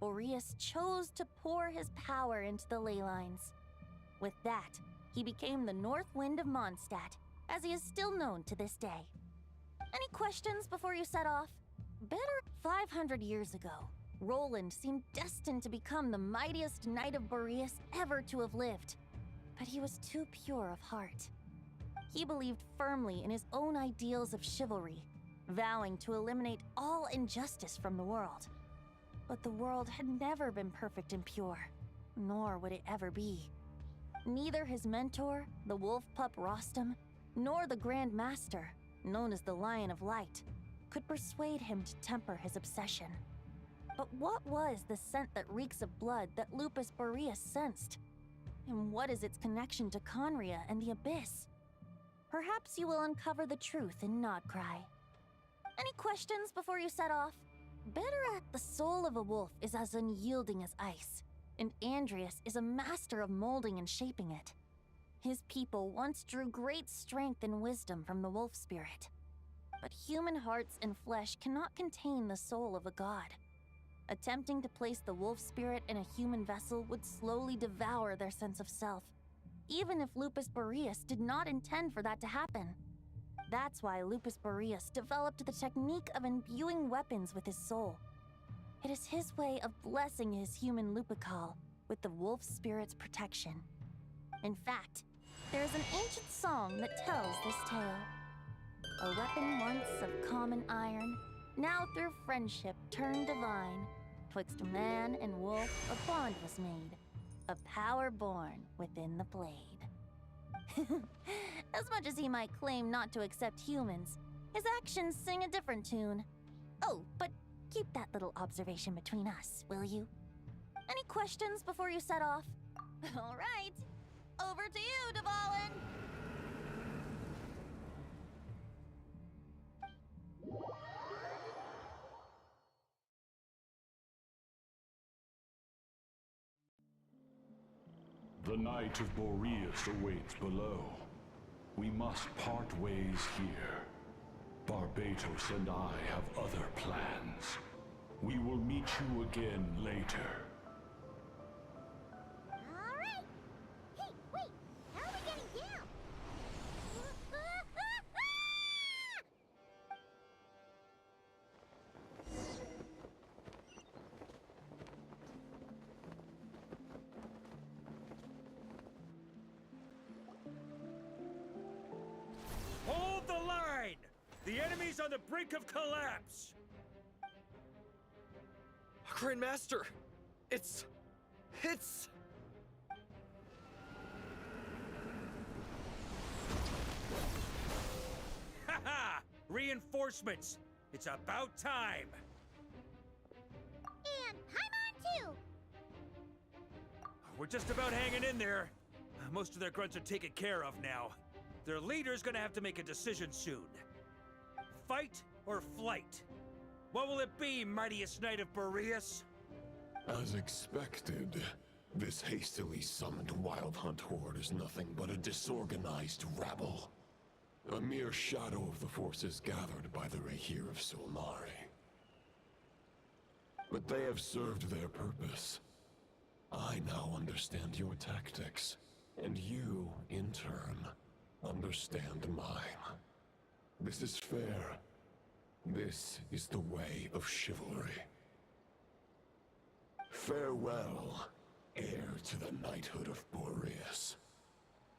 Boreas chose to pour his power into the ley lines. With that, he became the North Wind of Mondstadt, as he is still known to this day. Any questions before you set off? Better. 500 years ago, Roland seemed destined to become the mightiest knight of Boreas ever to have lived. But he was too pure of heart. He believed firmly in his own ideals of chivalry, vowing to eliminate all injustice from the world. But the world had never been perfect and pure, nor would it ever be. Neither his mentor, the wolf pup Rostam, nor the Grand Master, known as the Lion of Light, could persuade him to temper his obsession. But what was the scent that reeks of blood that Lupus Boreas sensed? And what is its connection to Conria and the Abyss? Perhaps you will uncover the truth in Nodcry. Any questions before you set off? Better at the soul of a wolf is as unyielding as ice, and Andreas is a master of molding and shaping it. His people once drew great strength and wisdom from the wolf spirit. But human hearts and flesh cannot contain the soul of a god. Attempting to place the wolf spirit in a human vessel would slowly devour their sense of self, even if Lupus Boreas did not intend for that to happen. That's why Lupus Boreas developed the technique of imbuing weapons with his soul. It is his way of blessing his human Lupical with the wolf spirit's protection. In fact, there is an ancient song that tells this tale. A weapon once of common iron, now through friendship turned divine. Twixt man and wolf a bond was made, a power born within the blade. As much as he might claim not to accept humans, his actions sing a different tune. Oh, but keep that little observation between us, will you? Any questions before you set off? All right, over to you, Dvalin! The Knight of Boreas awaits below. We must part ways here. Barbatos and I have other plans. We will meet you again later. All right. Hey, wait. How are we getting down? Hold the line! The enemy's on the brink of collapse! Grandmaster! It's... Ha-ha! Reinforcements! It's about time! And I'm on too! We're just about hanging in there. Most of their grunts are taken care of now. Their leader's gonna have to make a decision soon. Fight or flight? What will it be, mightiest Knight of Boreas? As expected, this hastily summoned Wild Hunt horde is nothing but a disorganized rabble. A mere shadow of the forces gathered by the Rahir of Solnari. But they have served their purpose. I now understand your tactics, and you, in turn, understand mine. This is fair. This is the way of chivalry. Farewell, heir to the knighthood of Boreas.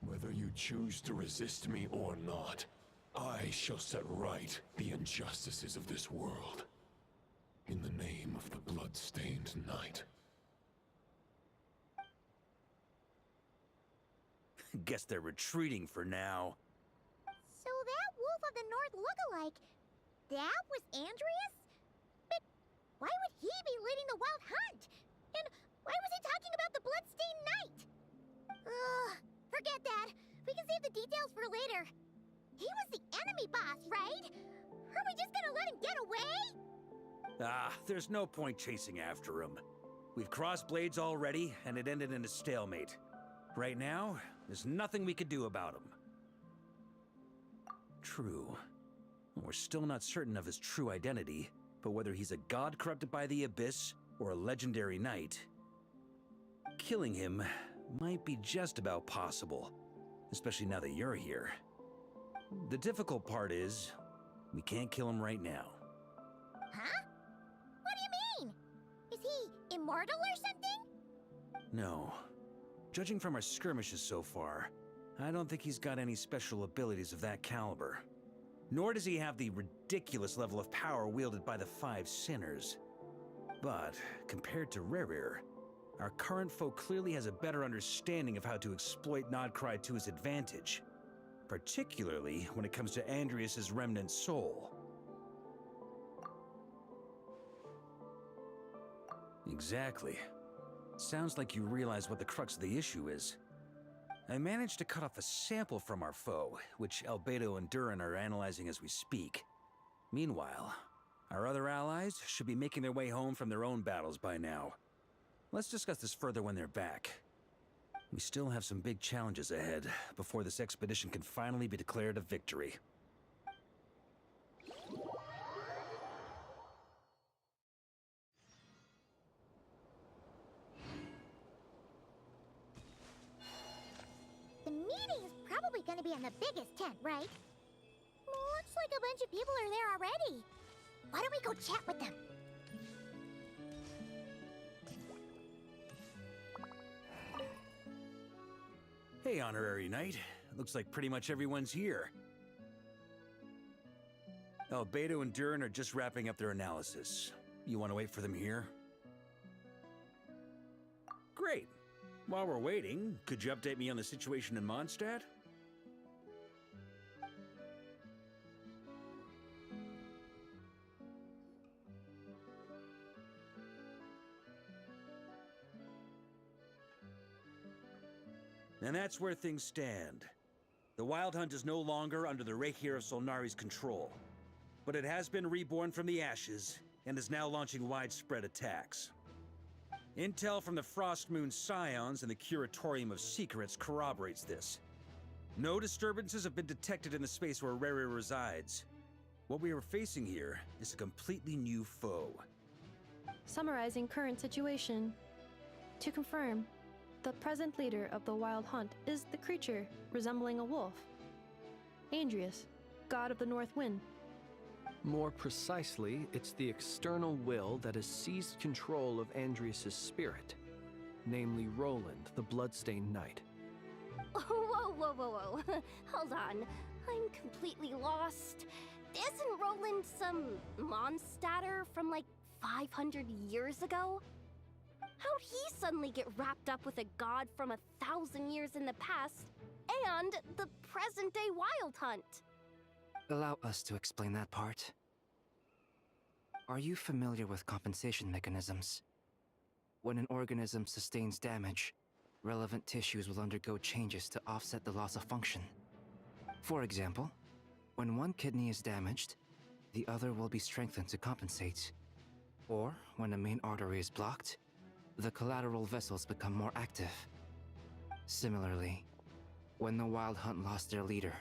Whether you choose to resist me or not, I shall set right the injustices of this world. In the name of the blood-stained knight. Guess they're retreating for now. So that Wolf of the North lookalike, that was Andreas? But why would he be leading the Wild Hunt? And why was he talking about the Bloodstained Knight? Forget that. We can save the details for later. He was the enemy boss, right? Are we just gonna let him get away? There's no point chasing after him. We've crossed blades already, and it ended in a stalemate. Right now, there's nothing we can do about him. True. We're still not certain of his true identity, but whether he's a god corrupted by the Abyss or a legendary knight, killing him might be just about possible, especially now that you're here. The difficult part is, we can't kill him right now. Huh? What do you mean? Is he immortal or something? No. Judging from our skirmishes so far, I don't think he's got any special abilities of that caliber. Nor does he have the ridiculous level of power wielded by the Five Sinners. But, compared to Rerir, our current foe clearly has a better understanding of how to exploit Nodcry to his advantage. particularly when it comes to Andreas's remnant soul. Exactly. Sounds like you realize what the crux of the issue is. I managed to cut off a sample from our foe, which Albedo and Durin are analyzing as we speak. Meanwhile, our other allies should be making their way home from their own battles by now. Let's discuss this further when they're back. We still have some big challenges ahead before this expedition can finally be declared a victory. The meeting is probably going to be in the biggest tent, right? Looks like a bunch of people are there already. Why don't we go chat with them? Hey, Honorary Knight. Looks like pretty much everyone's here. Albedo and Durin are just wrapping up their analysis. You want to wait for them here? Great. While we're waiting, could you update me on the situation in Mondstadt? And that's where things stand. The Wild Hunt is no longer under the Reikir of Solnari's control, but it has been reborn from the ashes and is now launching widespread attacks. Intel from the Frostmoon Scions and the Curatorium of Secrets corroborates this. No disturbances have been detected in the space where Rere resides. What we are facing here is a completely new foe. Summarizing current situation. To confirm, the present leader of the Wild Hunt is the creature resembling a wolf. Andreas, god of the North Wind. More precisely, it's the external will that has seized control of Andreas' spirit, namely Roland, the Bloodstained Knight. Whoa, whoa, whoa, whoa. Hold on. I'm completely lost. Isn't Roland some Mondstadter from like 500 years ago? How'd he suddenly get wrapped up with a god from 1,000 years in the past and the present-day Wild Hunt? Allow us to explain that part. Are you familiar with compensation mechanisms? When an organism sustains damage, relevant tissues will undergo changes to offset the loss of function. For example, when one kidney is damaged, the other will be strengthened to compensate. Or, when a main artery is blocked, the collateral vessels become more active. Similarly, when the Wild Hunt lost their leader,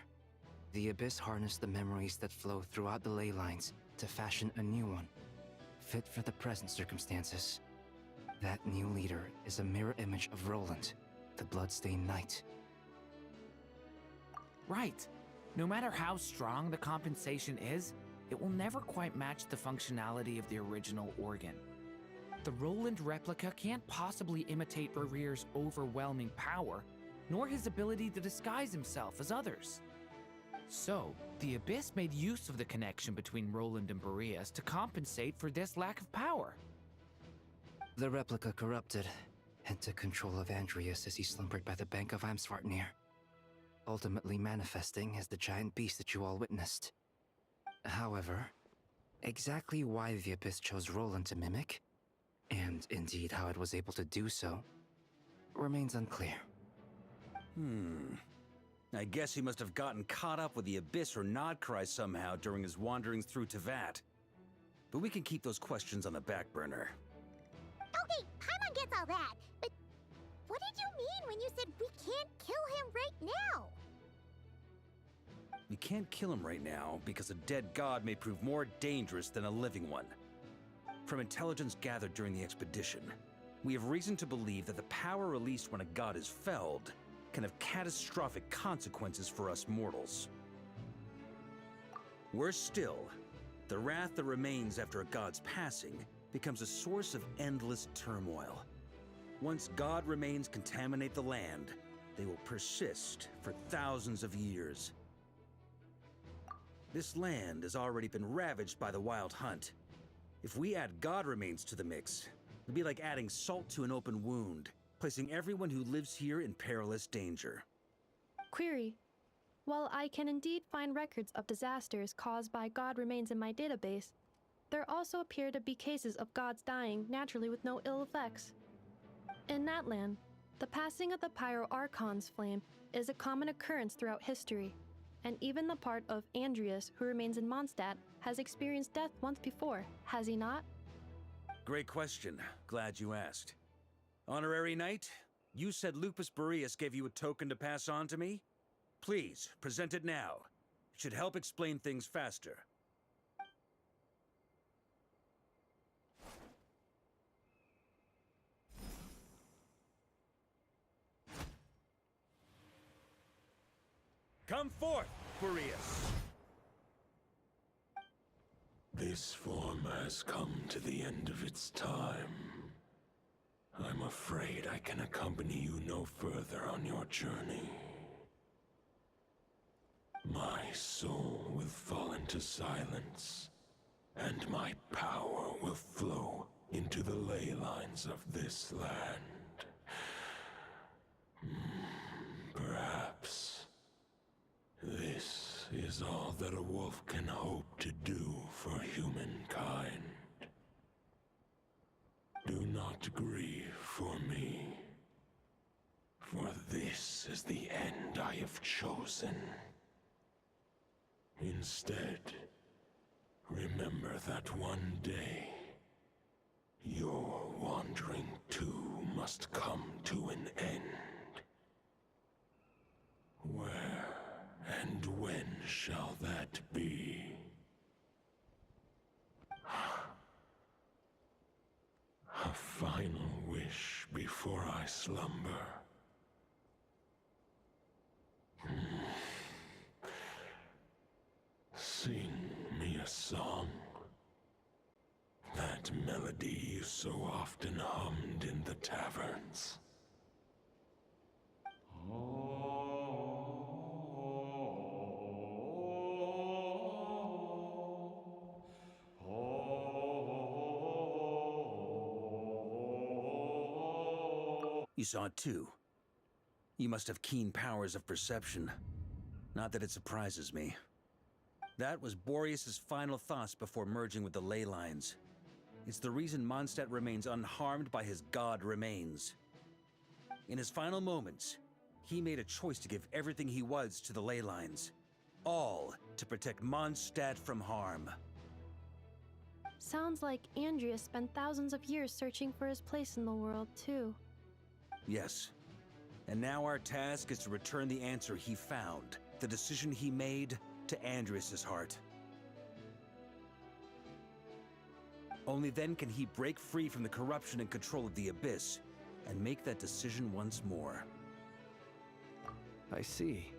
the Abyss harnessed the memories that flow throughout the ley lines to fashion a new one, fit for the present circumstances. That new leader is a mirror image of Roland, the Bloodstained Knight. Right. No matter how strong the compensation is, it will never quite match the functionality of the original organ. The Roland replica can't possibly imitate Rere's overwhelming power, nor his ability to disguise himself as others. So, the Abyss made use of the connection between Roland and Boreas to compensate for this lack of power. The replica corrupted and took control of Andreas as he slumbered by the bank of Amsvartnir, ultimately manifesting as the giant beast that you all witnessed. However, exactly why the Abyss chose Roland to mimic, and indeed how it was able to do so, remains unclear. I guess he must have gotten caught up with the Abyss or Nodcry somehow during his wanderings through Tevat. But we can keep those questions on the back burner. Okay, Paimon gets all that, but what did you mean when you said we can't kill him right now? We can't kill him right now because a dead god may prove more dangerous than a living one. From intelligence gathered during the expedition, we have reason to believe that the power released when a god is felled can have catastrophic consequences for us mortals. Worse still, the wrath that remains after a god's passing becomes a source of endless turmoil. Once god remains contaminate the land, they will persist for thousands of years. This land has already been ravaged by the Wild Hunt. If we add god remains to the mix, it'd be like adding salt to an open wound, placing everyone who lives here in perilous danger. Query. While I can indeed find records of disasters caused by God remains in my database, there also appear to be cases of gods dying naturally with no ill effects. In that land, the passing of the Pyro-Archon's flame is a common occurrence throughout history, and even the part of Andreas who remains in Mondstadt has experienced death once before, has he not? Great question. Glad you asked. Honorary Knight, you said Lupus Boreas gave you a token to pass on to me? Please, present it now. It should help explain things faster. Come forth, Boreas! This form has come to the end of its time. I'm afraid I can accompany you no further on your journey. My soul will fall into silence, and my power will flow into the ley lines of this land. Perhaps this is all that a wolf can hope to do for humankind. Do not grieve for me, for this is the end I have chosen. Instead, remember that one day, your wandering too must come to an end. Where and when shall that be? A final wish before I slumber. Sing me a song. That melody you so often hummed in the taverns. You saw it too. You must have keen powers of perception. Not that it surprises me. That was Boreas' final thoughts before merging with the ley lines. It's the reason Mondstadt remains unharmed by his god remains. In his final moments, he made a choice to give everything he was to the ley lines. All to protect Mondstadt from harm. Sounds like Andreas spent thousands of years searching for his place in the world, too. Yes. And now our task is to return the answer he found, the decision he made, to Andreas' heart. Only then can he break free from the corruption and control of the Abyss, and make that decision once more. I see.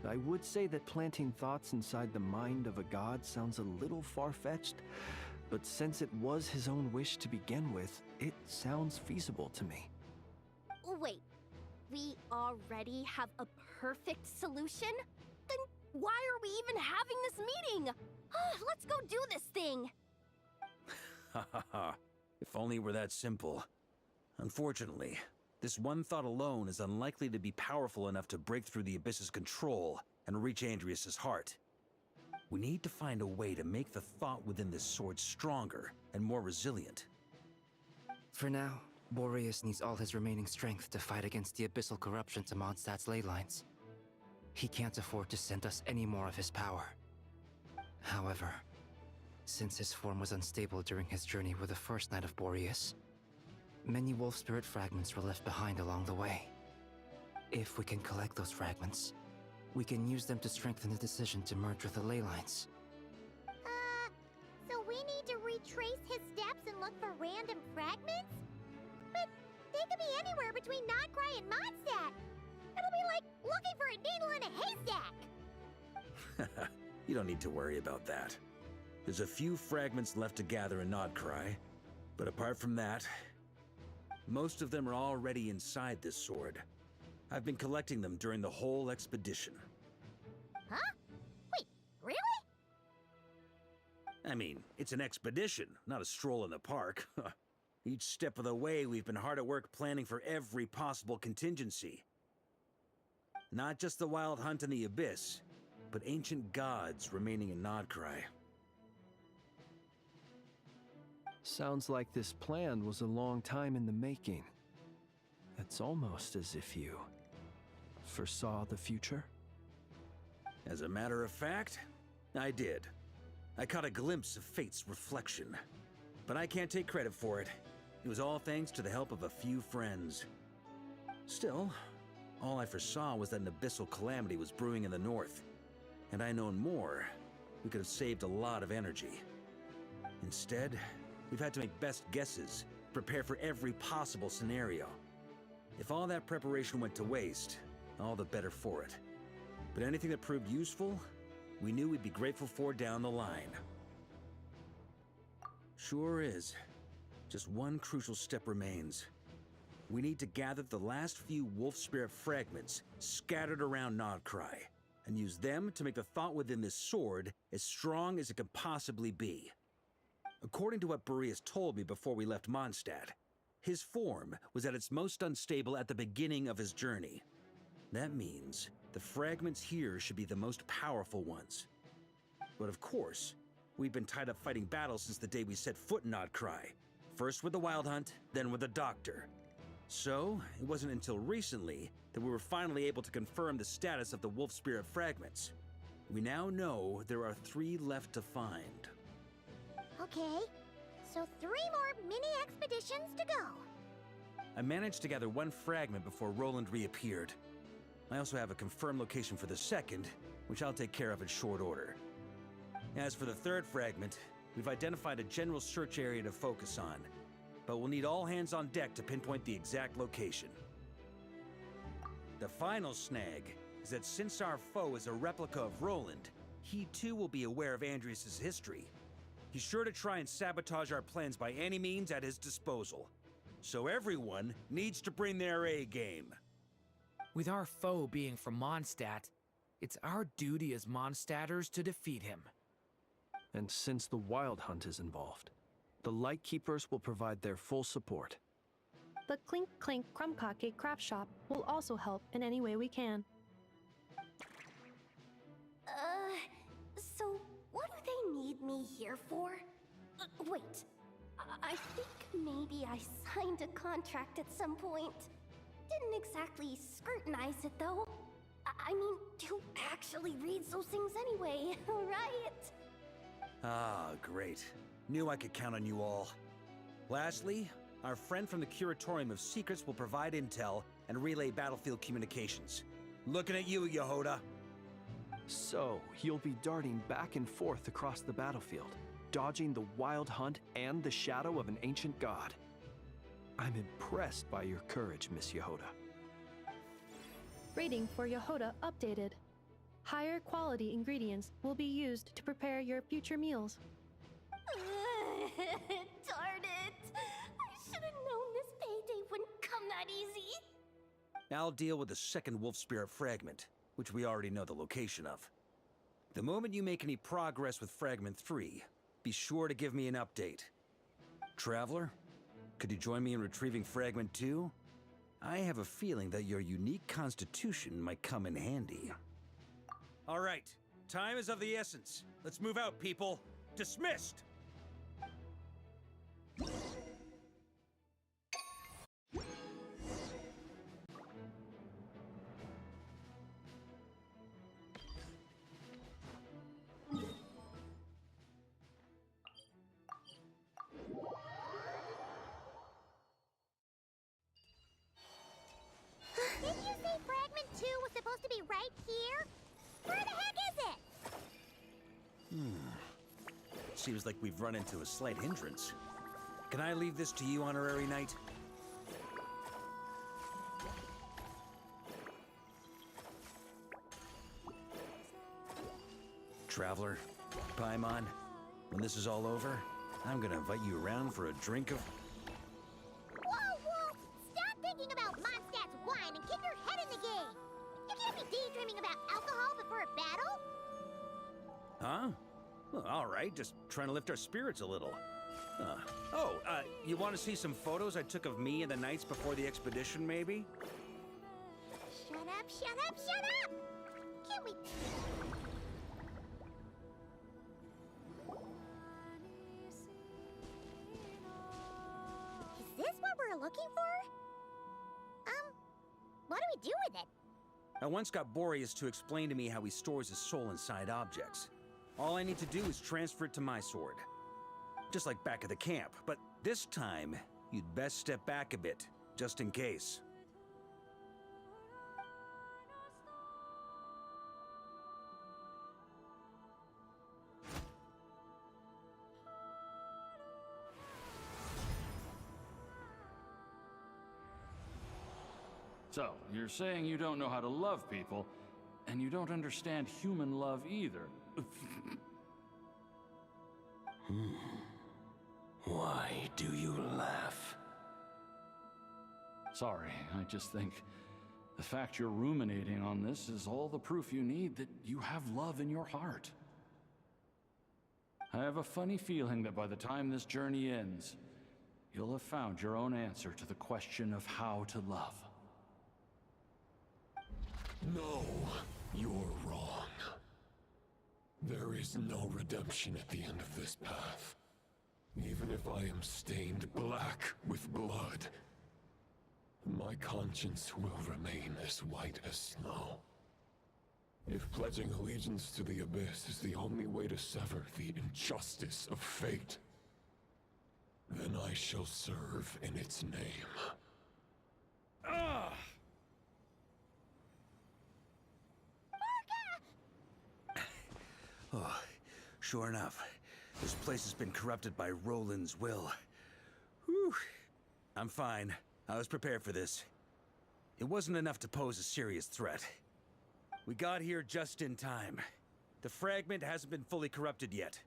I would say that planting thoughts inside the mind of a god sounds a little far-fetched, but since it was his own wish to begin with, it sounds feasible to me. Wait, we already have a perfect solution? Then why are we even having this meeting? Let's go do this thing! Ha ha ha. If only it were that simple. Unfortunately, this one thought alone is unlikely to be powerful enough to break through the Abyss's control and reach Andreas' heart. We need to find a way to make the thought within this sword stronger and more resilient. For now, Boreas needs all his remaining strength to fight against the abyssal corruption to Mondstadt's ley lines. He can't afford to send us any more of his power. However, since his form was unstable during his journey with the first Knight of Boreas, many wolf spirit fragments were left behind along the way. If we can collect those fragments, we can use them to strengthen the decision to merge with the ley lines. So we need to retrace his steps and look for random fragments? But they could be anywhere between Nodcry and Mondstadt. It'll be like looking for a needle in a haystack. You don't need to worry about that. There's a few fragments left to gather in Nodcry, but apart from that, most of them are already inside this sword. I've been collecting them during the whole expedition. Huh? Wait, really? I mean, it's an expedition, not a stroll in the park. Each step of the way, we've been hard at work planning for every possible contingency. Not just the Wild Hunt in the Abyss, but ancient gods remaining in Nodcry. Sounds like this plan was a long time in the making. It's almost as if you foresaw the future. As a matter of fact, I did. I caught a glimpse of fate's reflection. But I can't take credit for it. It was all thanks to the help of a few friends. Still, all I foresaw was that an abyssal calamity was brewing in the north. Had I known more, we could have saved a lot of energy. Instead, we've had to make best guesses, prepare for every possible scenario. If all that preparation went to waste, all the better for it. But anything that proved useful, we knew we'd be grateful for down the line. Sure is. Just one crucial step remains. We need to gather the last few wolf spirit fragments scattered around Nodcry, and use them to make the thought within this sword as strong as it can possibly be. According to what Boreas told me before we left Mondstadt, his form was at its most unstable at the beginning of his journey. That means the fragments here should be the most powerful ones. But of course, we've been tied up fighting battles since the day we set foot in Nodcry. First with the Wild Hunt, then with the Doctor. So, it wasn't until recently that we were finally able to confirm the status of the Wolf Spirit fragments. We now know there are 3 left to find. Okay, so 3 more mini-expeditions to go. I managed to gather 1 fragment before Roland reappeared. I also have a confirmed location for the second, which I'll take care of in short order. As for the 3rd fragment, we've identified a general search area to focus on, but we'll need all hands on deck to pinpoint the exact location. The final snag is that since our foe is a replica of Roland, he too will be aware of Andrias' history. He's sure to try and sabotage our plans by any means at his disposal. So everyone needs to bring their A-game. With our foe being from Mondstadt, it's our duty as Mondstadters to defeat him. And since the Wild Hunt is involved, the Lightkeepers will provide their full support. The Clink Clink Krumkake craft shop will also help in any way we can. So what do they need me here for? Wait, I think maybe I signed a contract at some point. Didn't exactly scrutinize it though. I mean, who actually reads those things anyway, right? Ah, great. Knew I could count on you all. Lastly, our friend from the Curatorium of Secrets will provide intel and relay battlefield communications. Looking at you, Yehoda. So, you'll be darting back and forth across the battlefield, dodging the Wild Hunt and the shadow of an ancient god. I'm impressed by your courage, Miss Yehoda. Rating for Yehoda updated. Higher quality ingredients will be used to prepare your future meals. Darn it! I should have known this payday wouldn't come that easy. I'll deal with the second Wolf Spirit fragment, which we already know the location of. The moment you make any progress with Fragment 3, be sure to give me an update. Traveler, could you join me in retrieving Fragment 2? I have a feeling that your unique constitution might come in handy. All right, time is of the essence. Let's move out, people. Dismissed! Didn't you say Fragment 2 was supposed to be right here? Where the heck is it? Seems like we've run into a slight hindrance. Can I leave this to you, Honorary Knight? Traveler, Paimon, when this is all over, I'm gonna invite you around for a drink of... Whoa, Wolf! Stop thinking about Mondstadt's wine and keep your head in the game! You can't be daydreaming about alcohol before a battle! Huh? Well, all right, just trying to lift our spirits a little. You want to see some photos I took of me and the knights before the expedition, maybe? Shut up, shut up, shut up! Can we... Is this what we're looking for? What do we do with it? I once got Boreas to explain to me how he stores his soul inside objects. All I need to do is transfer it to my sword. Just like back at the camp, but this time, you'd best step back a bit, just in case. So, you're saying you don't know how to love people, and you don't understand human love either. Why do you laugh? Sorry, I just think the fact you're ruminating on this is all the proof you need that you have love in your heart. I have a funny feeling that by the time this journey ends, you'll have found your own answer to the question of how to love. No, you're wrong. There is no redemption at the end of this path. Even if I am stained black with blood, my conscience will remain as white as snow. If pledging allegiance to the Abyss is the only way to sever the injustice of fate, then I shall serve in its name. Oh, sure enough, this place has been corrupted by Roland's will. Whew. I'm fine. I was prepared for this. It wasn't enough to pose a serious threat. We got here just in time. The fragment hasn't been fully corrupted yet.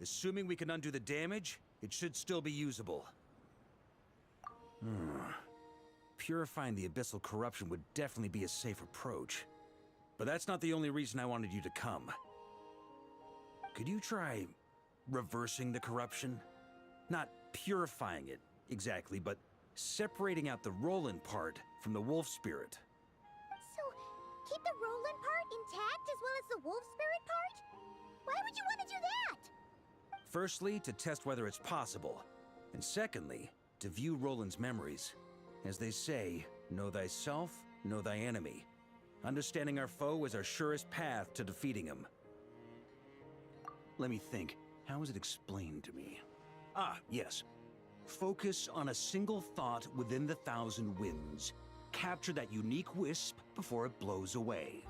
Assuming we can undo the damage, it should still be usable. Purifying the abyssal corruption would definitely be a safe approach. But that's not the only reason I wanted you to come. Could you try reversing the corruption? Not purifying it, exactly, but separating out the Roland part from the wolf spirit. So, keep the Roland part intact as well as the wolf spirit part? Why would you want to do that? Firstly, to test whether it's possible. And secondly, to view Roland's memories. As they say, know thyself, know thy enemy. Understanding our foe is our surest path to defeating him. Let me think. How was it explained to me? Ah, yes. Focus on a single thought within the 1,000 winds. Capture that unique wisp before it blows away.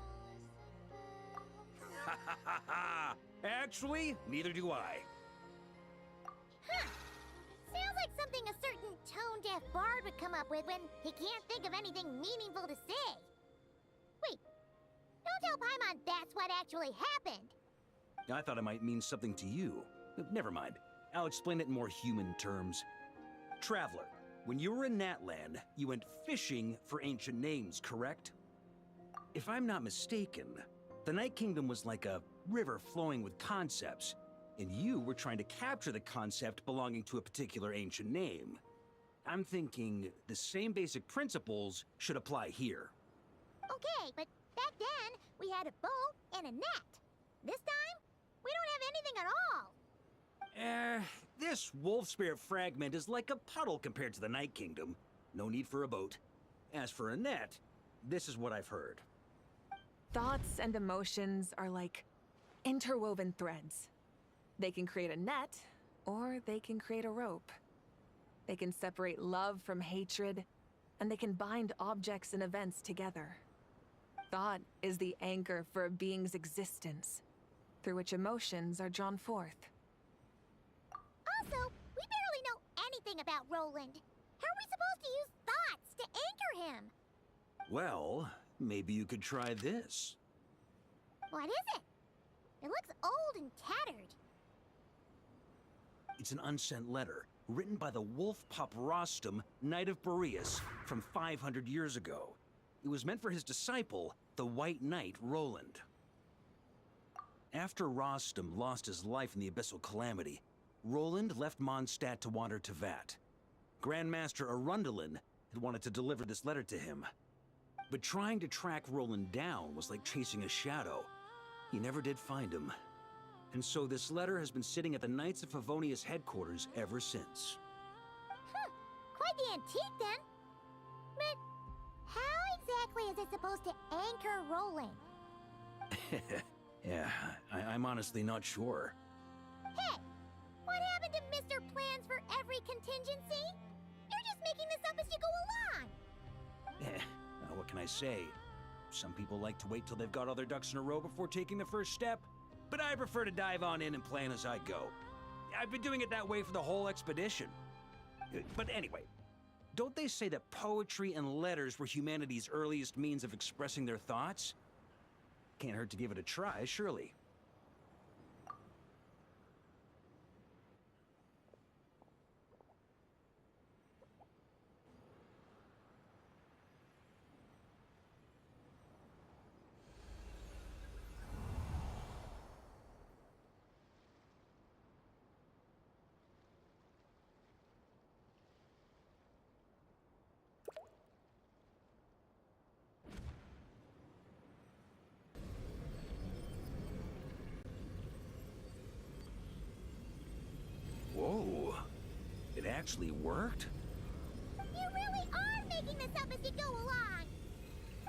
Ha ha ha ha! Actually, neither do I. Huh. Sounds like something a certain tone-deaf bard would come up with when he can't think of anything meaningful to say. Wait, don't tell Paimon that's what actually happened. I thought it might mean something to you. Never mind. I'll explain it in more human terms. Traveler, when you were in Natland, you went fishing for ancient names, correct? If I'm not mistaken, the Night Kingdom was like a river flowing with concepts, and you were trying to capture the concept belonging to a particular ancient name. I'm thinking the same basic principles should apply here. Okay, but back then, we had a bow and a net. This time, we don't have anything at all. This wolf spirit fragment is like a puddle compared to the Night Kingdom. No need for a boat. As for a net, this is what I've heard. Thoughts and emotions are like interwoven threads. They can create a net, or they can create a rope. They can separate love from hatred, and they can bind objects and events together. Thought is the anchor for a being's existence, through which emotions are drawn forth. Also, we barely know anything about Roland. How are we supposed to use thoughts to anchor him? Well, maybe you could try this. What is it? It looks old and tattered. It's an unsent letter, written by the wolf pup Rostam, Knight of Boreas, from 500 years ago. It was meant for his disciple, the White Knight Roland. After Rostam lost his life in the Abyssal Calamity, Roland left Mondstadt to wander to Vat. Grandmaster Arundelen had wanted to deliver this letter to him. But trying to track Roland down was like chasing a shadow. You never did find him. And so this letter has been sitting at the Knights of Favonius headquarters ever since. Quite the antique, then. But how exactly is it supposed to anchor Roland? Yeah, I'm honestly not sure. Hey! What happened to Mr. Plans for every contingency? You're just making this up as you go along! What can I say? Some people like to wait till they've got all their ducks in a row before taking the first step, but I prefer to dive on in and plan as I go. I've been doing it that way for the whole expedition. But anyway, don't they say that poetry and letters were humanity's earliest means of expressing their thoughts? Can't hurt to give it a try, surely. Whoa, it actually worked? You really are making this up as you go along!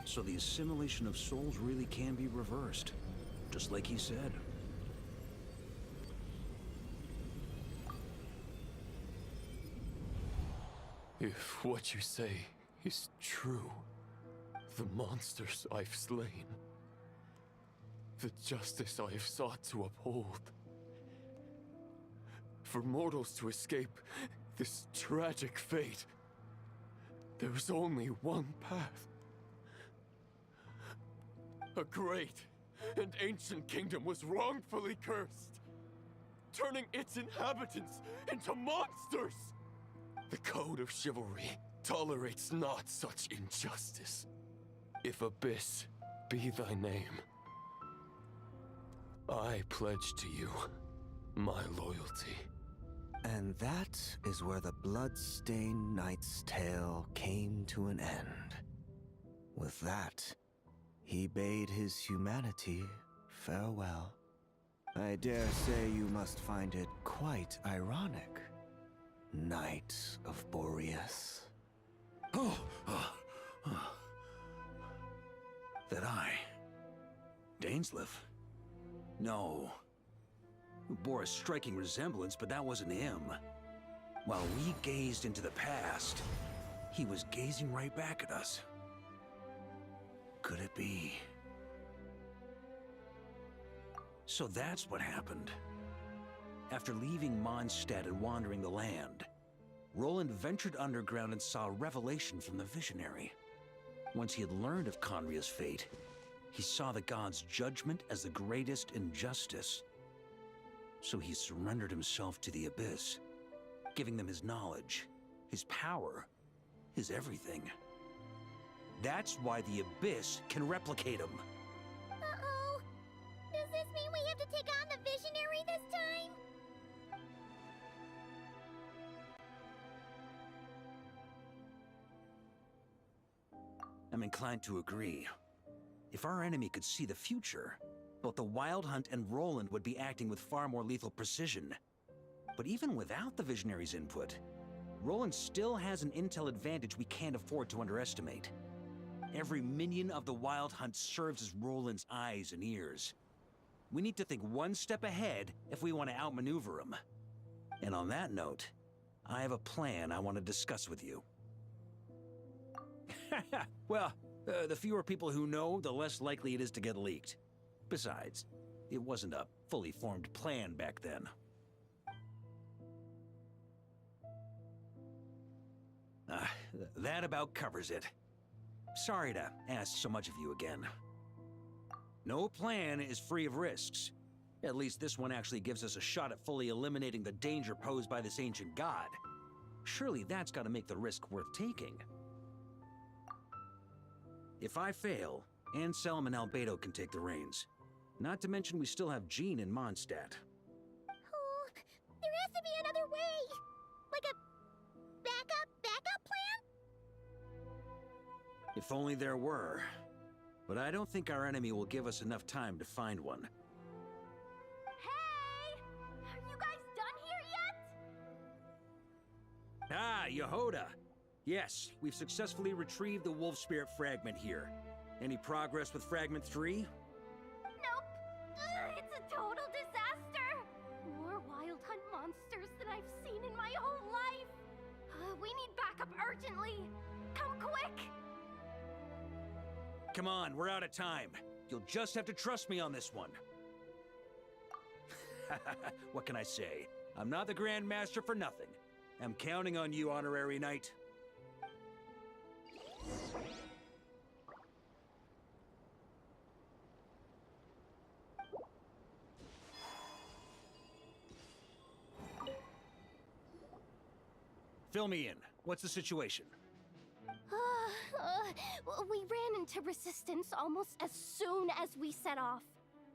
So the assimilation of souls really can be reversed, just like he said. If what you say is true, the monsters I've slain, the justice I have sought to uphold, for mortals to escape this tragic fate, there is only one path. A great and ancient kingdom was wrongfully cursed, turning its inhabitants into monsters. The code of chivalry tolerates not such injustice. If Abyss be thy name, I pledge to you my loyalty. And that is where the blood-stained knight's tale came to an end. With that, he bade his humanity farewell. I dare say you must find it quite ironic, Knight of Boreas. That I... Dainsleif? No. Bore a striking resemblance, but that wasn't him. While we gazed into the past, he was gazing right back at us. Could it be? So that's what happened. After leaving Mondstadt and wandering the land, Roland ventured underground and saw a revelation from the Visionary. Once he had learned of Conria's fate, he saw the gods' judgment as the greatest injustice. So he surrendered himself to the Abyss, giving them his knowledge, his power, his everything. That's why the Abyss can replicate him. Uh-oh. Does this mean we have to take on the Visionary this time? I'm inclined to agree. If our enemy could see the future, both the Wild Hunt and Roland would be acting with far more lethal precision. But even without the Visionary's input, Roland still has an intel advantage we can't afford to underestimate. Every minion of the Wild Hunt serves as Roland's eyes and ears. We need to think one step ahead if we want to outmaneuver him. And on that note, I have a plan I want to discuss with you. Well, the fewer people who know, the less likely it is to get leaked. Besides, it wasn't a fully formed plan back then. That about covers it. Sorry to ask so much of you again. No plan is free of risks. At least this one actually gives us a shot at fully eliminating the danger posed by this ancient god. Surely that's got to make the risk worth taking. If I fail, Anselm and Albedo can take the reins. Not to mention we still have Jean in Mondstadt. Oh, there has to be another way! Like a backup plan? If only there were. But I don't think our enemy will give us enough time to find one. Hey! Are you guys done here yet? Ah, Yehoda! Yes, we've successfully retrieved the wolf spirit fragment here. Any progress with Fragment 3? Nope. It's a total disaster. More Wild Hunt monsters than I've seen in my whole life. We need backup urgently. Come quick. Come on, we're out of time. You'll just have to trust me on this one. What can I say? I'm not the Grand Master for nothing. I'm counting on you, Honorary Knight. Fill me in. What's the situation? We ran into resistance almost as soon as we set off.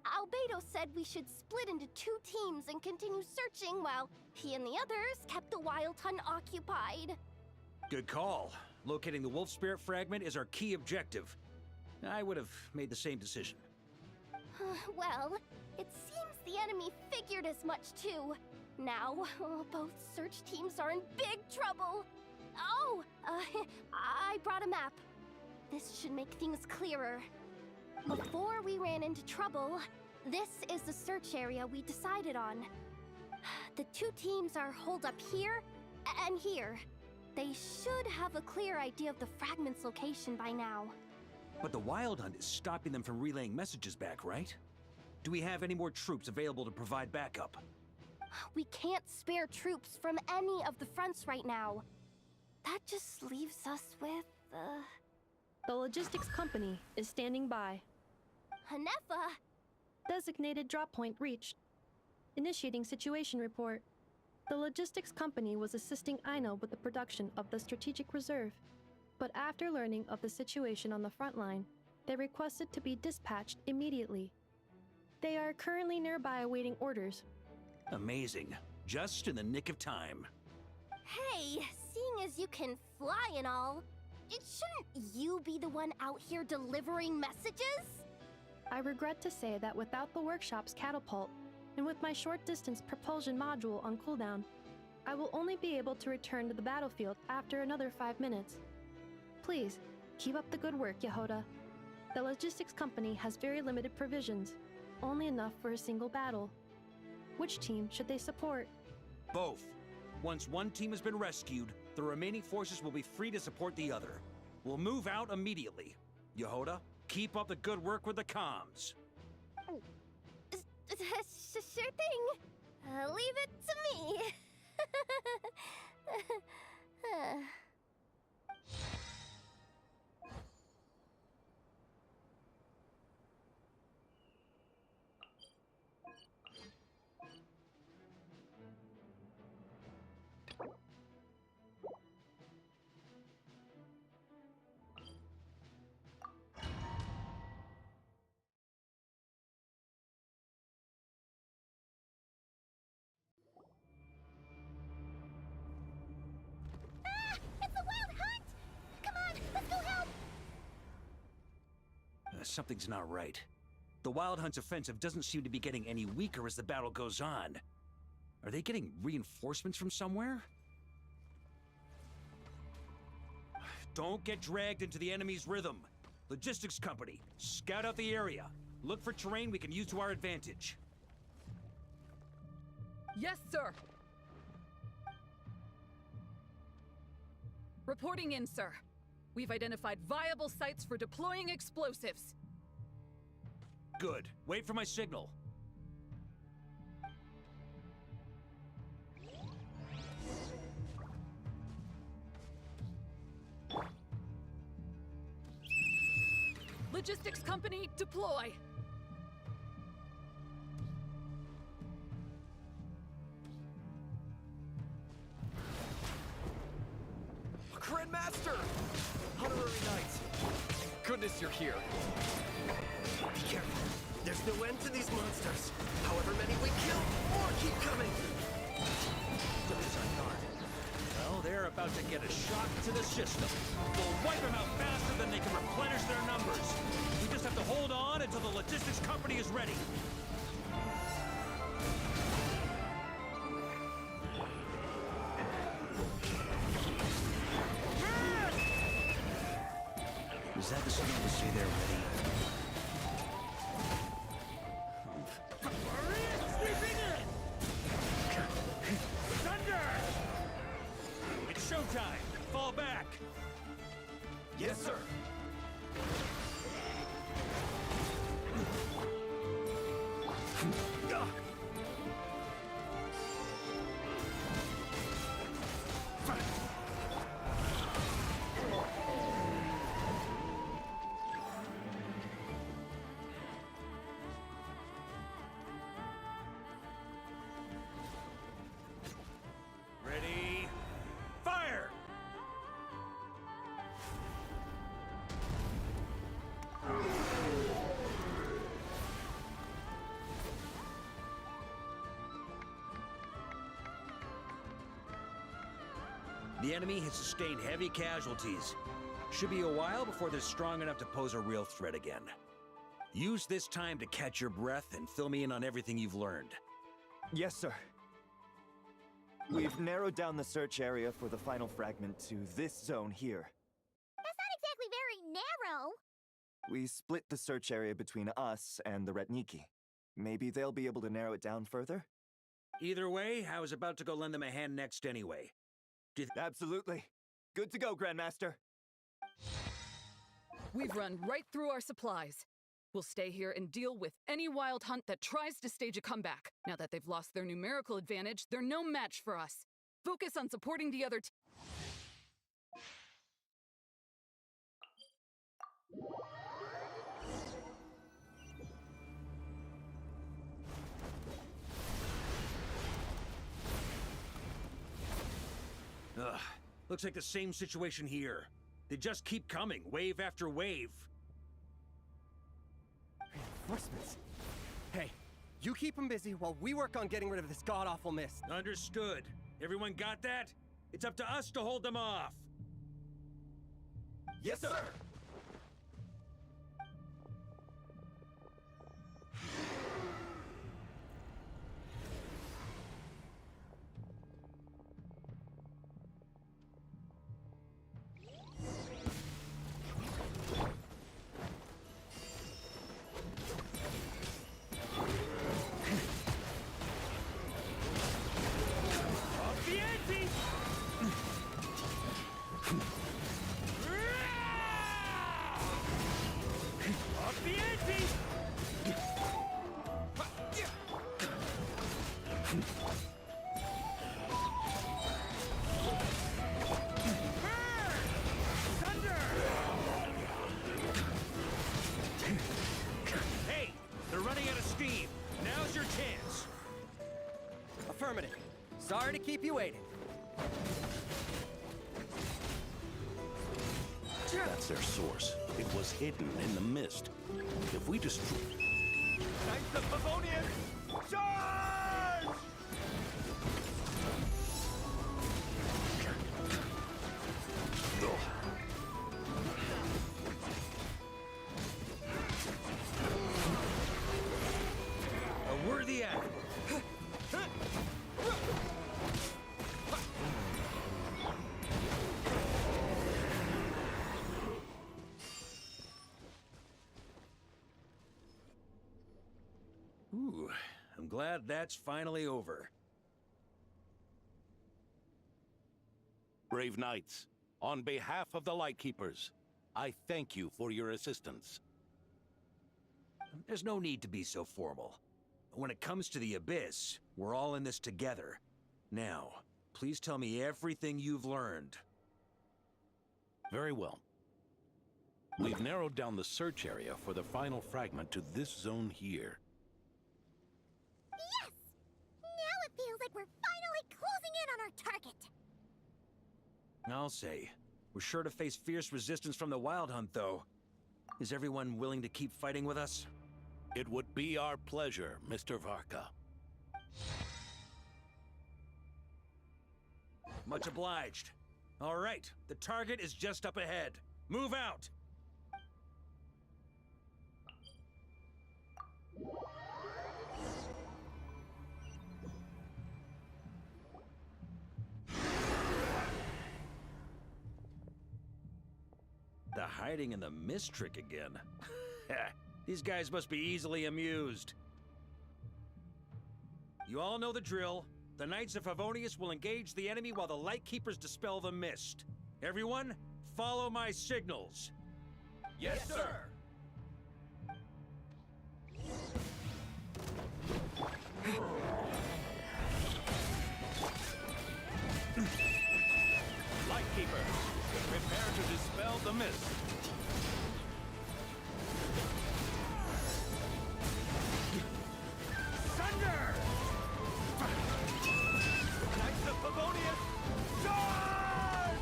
Albedo said we should split into 2 teams and continue searching while he and the others kept the Wild Hunt occupied. Good call. Locating the wolf spirit fragment is our key objective. I would have made the same decision. Well, it seems the enemy figured as much too. Now, both search teams are in big trouble. Oh, I brought a map. This should make things clearer. Before we ran into trouble, this is the search area we decided on. The 2 teams are holed up here and here. They should have a clear idea of the fragment's location by now. But the Wild Hunt is stopping them from relaying messages back, right? Do we have any more troops available to provide backup? We can't spare troops from any of the fronts right now. That just leaves us with, The logistics company is standing by. Hanefa! Designated drop point reached. Initiating situation report. The logistics company was assisting Aino with the production of the strategic reserve. But after learning of the situation on the front line, they requested to be dispatched immediately. They are currently nearby awaiting orders. Amazing. Just in the nick of time. Hey, seeing as you can fly and all, shouldn't you be the one out here delivering messages? I regret to say that without the workshop's catapult, and with my short-distance propulsion module on cooldown, I will only be able to return to the battlefield after another 5 minutes. Please, keep up the good work, Yehoda. The logistics company has very limited provisions, only enough for a single battle. Which team should they support? Both. Once one team has been rescued, the remaining forces will be free to support the other. We'll move out immediately. Yehoda, keep up the good work with the comms. Sure thing. Leave it to me. Something's not right. The Wild Hunt's offensive doesn't seem to be getting any weaker as the battle goes on. Are they getting reinforcements from somewhere? Don't get dragged into the enemy's rhythm. Logistics company, scout out the area. Look for terrain we can use to our advantage. Yes, sir. Reporting in, sir. We've identified viable sites for deploying explosives. Good. Wait for my signal. Logistics company, deploy! Grandmaster! Honorary Knight! Goodness you're here. Be careful. There's no end to these monsters. However many we kill, more keep coming. Those on guard. Well, they're about to get a shock to the system. We'll wipe them out faster than they can replenish their numbers. We just have to hold on until the logistics company is ready. Is that the signal to say they're ready? Sweeping in! Thunder! It's showtime! Fall back! Yes, sir! Ready, fire! The enemy has sustained heavy casualties. Should be a while before they're strong enough to pose a real threat again. Use this time to catch your breath and fill me in on everything you've learned. Yes, sir. We've narrowed down the search area for the final fragment to this zone here. That's not exactly very narrow. We split the search area between us and the Retniki. Maybe they'll be able to narrow it down further? Either way, I was about to go lend them a hand next anyway. Absolutely. Good to go, Grandmaster. We've run right through our supplies. We'll stay here and deal with any wild hunt that tries to stage a comeback. Now that they've lost their numerical advantage, they're no match for us. Focus on supporting the other Ugh, looks like the same situation here. They just keep coming, wave after wave. Reinforcements. Hey, you keep them busy while we work on getting rid of this god-awful mist. Understood. Everyone got that? It's up to us to hold them off. Yes, sir! Hey, they're running out of steam. Now's your chance. Affirmative. Sorry to keep you waiting. That's their source. It was hidden in the mist. If we destroy... Knights of Pavonian! Charge! A worthy act. Ooh, I'm glad that's finally over. Brave knights, on behalf of the Lightkeepers, I thank you for your assistance. There's no need to be so formal. When it comes to the Abyss, we're all in this together. Now, please tell me everything you've learned. Very well. We've narrowed down the search area for the final fragment to this zone here. Yes! Now it feels like we're finally closing in on our target. I'll say. We're sure to face fierce resistance from the Wild Hunt, though. Is everyone willing to keep fighting with us? It would be our pleasure, Mr. Varka. Much obliged. All right, the target is just up ahead. Move out! The hiding in the mist trick again. These guys must be easily amused. You all know the drill. The Knights of Favonius will engage the enemy while the Lightkeepers dispel the mist. Everyone, follow my signals. Yes, sir! Lightkeepers, prepare to dispel the mist. Thunder! Knights of Favonius, charge!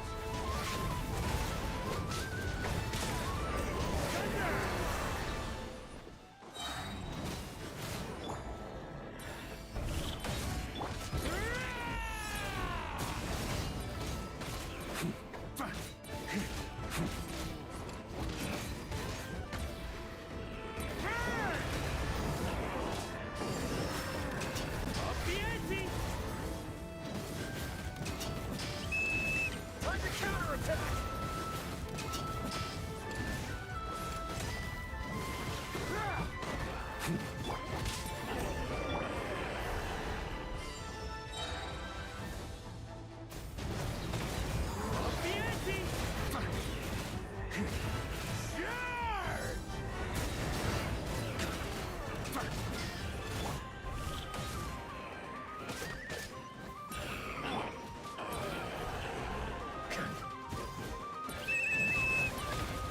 Thunder! Time to counterattack!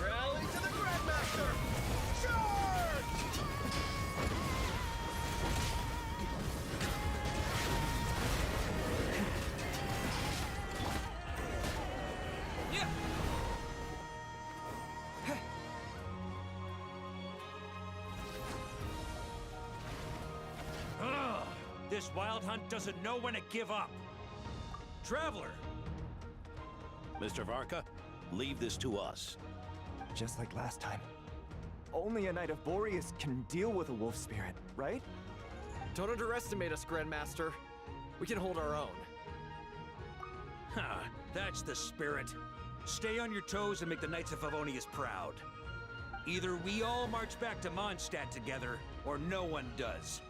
Rally to the Grandmaster! Charge! Yeah! Ugh, this wild hunt doesn't know when to give up. Traveler! Mr. Varka, leave this to us. Just like last time. Only a Knight of Boreas can deal with a wolf spirit, right? Don't underestimate us, Grandmaster. We can hold our own. Ha, that's the spirit. Stay on your toes and make the Knights of Favonius proud. Either we all march back to Mondstadt together, or no one does.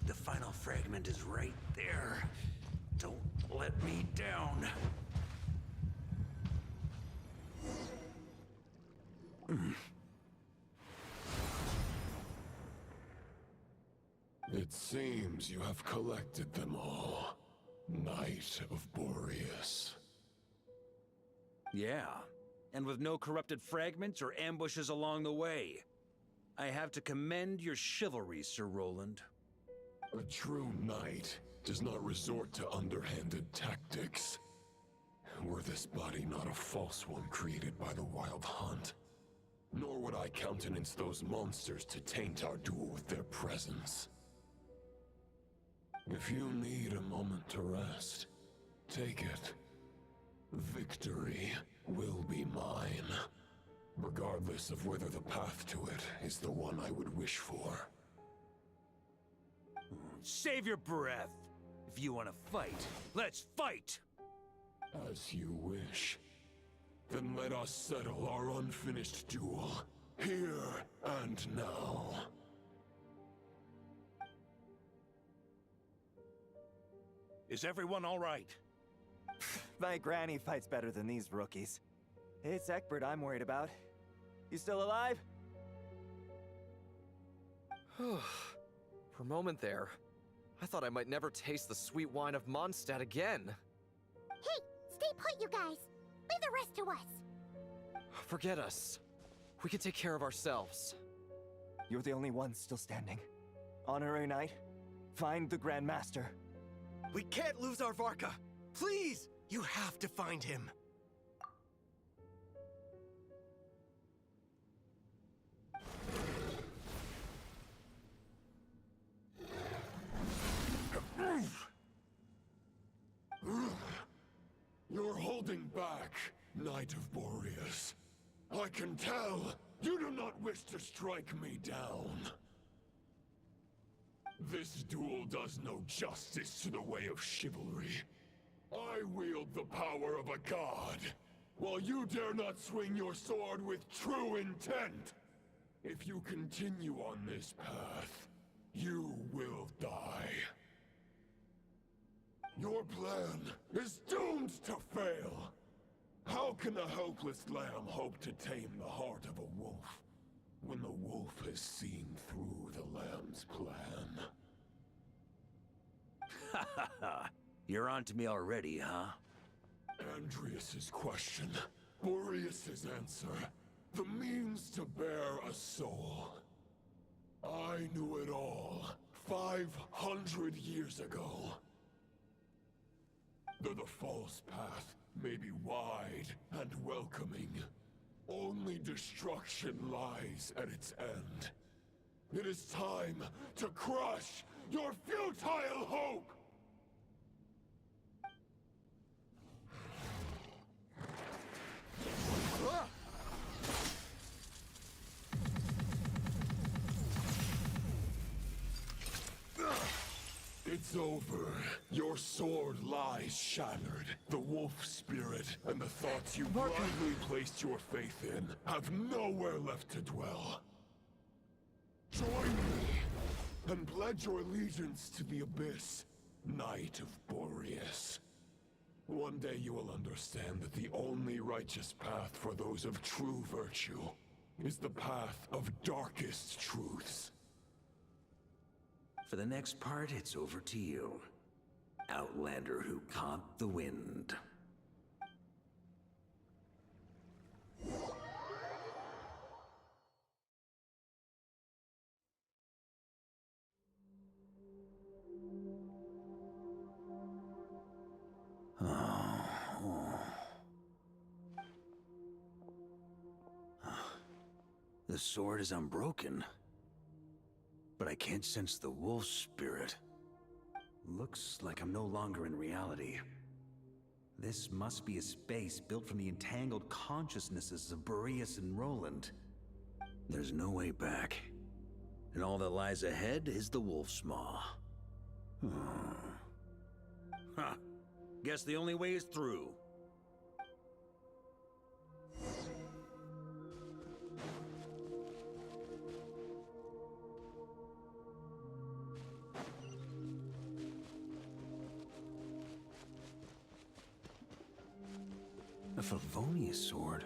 The final fragment is right there. Don't let me down. It seems you have collected them all, Knight of Boreas. Yeah, and with no corrupted fragments or ambushes along the way. I have to commend your chivalry, Sir Roland. A true knight does not resort to underhanded tactics. Were this body not a false one created by the Wild Hunt, nor would I countenance those monsters to taint our duel with their presence. If you need a moment to rest, take it. Victory will be mine, regardless of whether the path to it is the one I would wish for. Save your breath. If you want to fight, let's fight! As you wish. Then let us settle our unfinished duel, here and now. Is everyone all right? My granny fights better than these rookies. It's Egbert I'm worried about. You still alive? For a moment there, I thought I might never taste the sweet wine of Mondstadt again. Hey, stay put, you guys. Leave the rest to us. Forget us. We can take care of ourselves. You're the only one still standing. Honorary Knight, find the Grand Master. We can't lose our Varka! Please! You have to find him! back, Knight of Boreas. I can tell you do not wish to strike me down. This duel does no justice to the way of chivalry. I wield the power of a god, while you dare not swing your sword with true intent. If you continue on this path, you will die. Your plan is doomed to fail. How can a helpless lamb hope to tame the heart of a wolf, when the wolf has seen through the lamb's plan? Ha ha ha! You're on to me already, huh? Andrias's question, Boreas's answer, the means to bear a soul. I knew it all 500 years ago. Though the false path may be wide and welcoming, only destruction lies at its end. It is time to crush your futile hope! It's over. Your sword lies shattered. The wolf spirit and the thoughts you blindly placed your faith in have nowhere left to dwell. Join me and pledge your allegiance to the abyss, Knight of Boreas. One day you will understand that the only righteous path for those of true virtue is the path of darkest truths. For the next part, it's over to you. Outlander who caught the wind. The sword is unbroken, but I can't sense the wolf spirit. Looks like I'm no longer in reality. This must be a space built from the entangled consciousnesses of Boreas and Roland. There's no way back, and all that lies ahead is the wolf's maw. Huh. Guess the only way is through. A Favonius sword?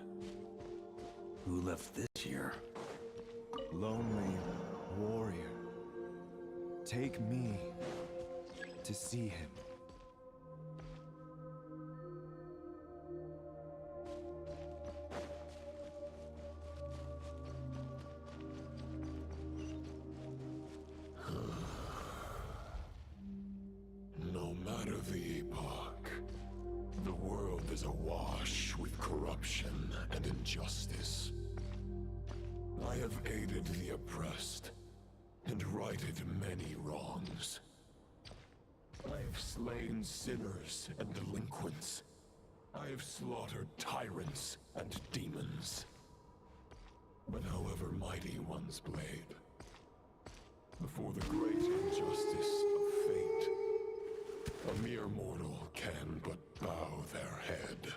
Who left this here? Lonely warrior, take me to see him. No matter the epoch, the world is awash with corruption and injustice. I have aided the oppressed and righted many wrongs. I have slain sinners and delinquents. I have slaughtered tyrants and demons. But however mighty one's blade, before the great injustice of fate, a mere mortal can but bow their head.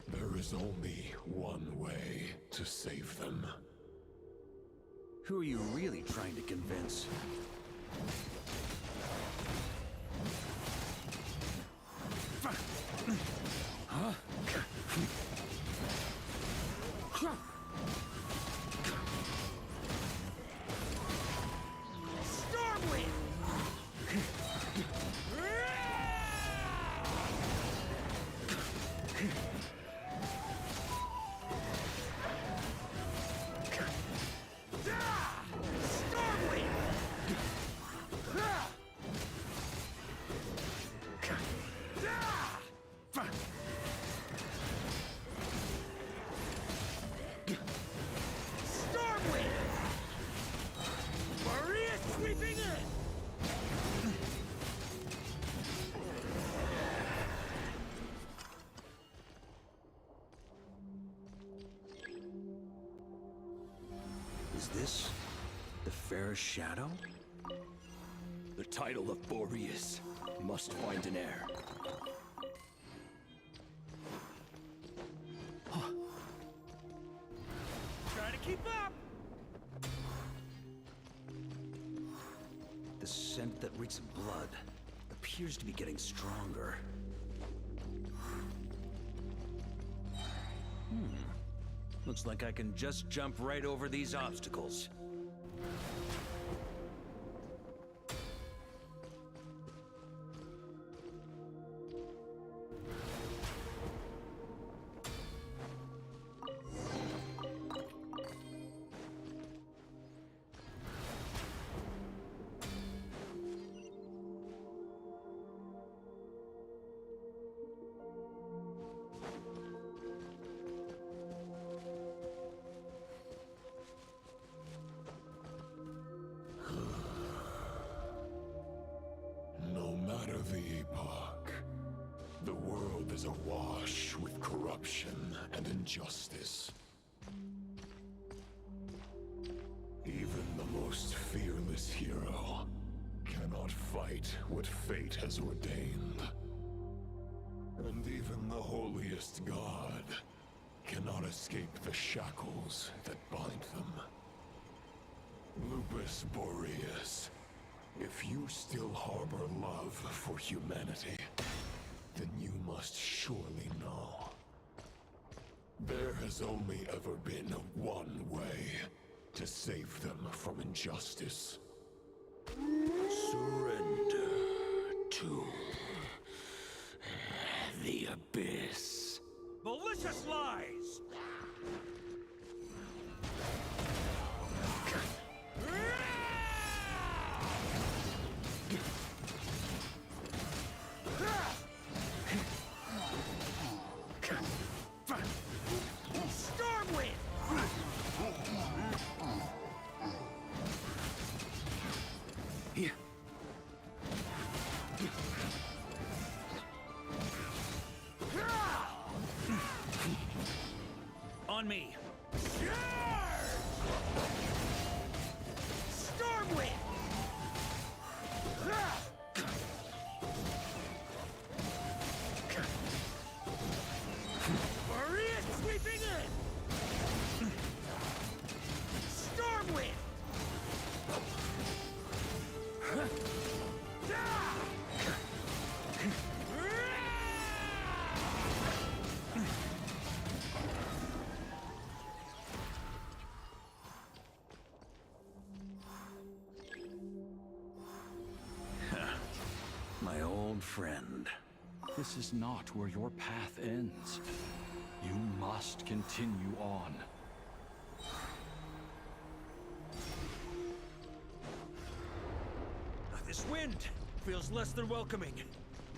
There is only one way to save them. Who are you really trying to convince? Huh? Is this the fairest shadow? The title of Boreas must find an heir. Try to keep up! The scent that reeks of blood appears to be getting stronger. Looks like I can just jump right over these obstacles. No matter the epoch, the world is awash with corruption and injustice. Even the most fearless hero cannot fight what fate has ordained. And even the holiest god cannot escape the shackles that bind them. Lupus Boreas, if you still harbor love for humanity, then you must surely know. There has only ever been one way to save them from injustice. Surrender to the abyss. Malicious lies! Stormwind! Here. On me. Stormwind! Maria sweeping in! Stormwind! My old friend. This is not where your path ends. You must continue on. This wind feels less than welcoming.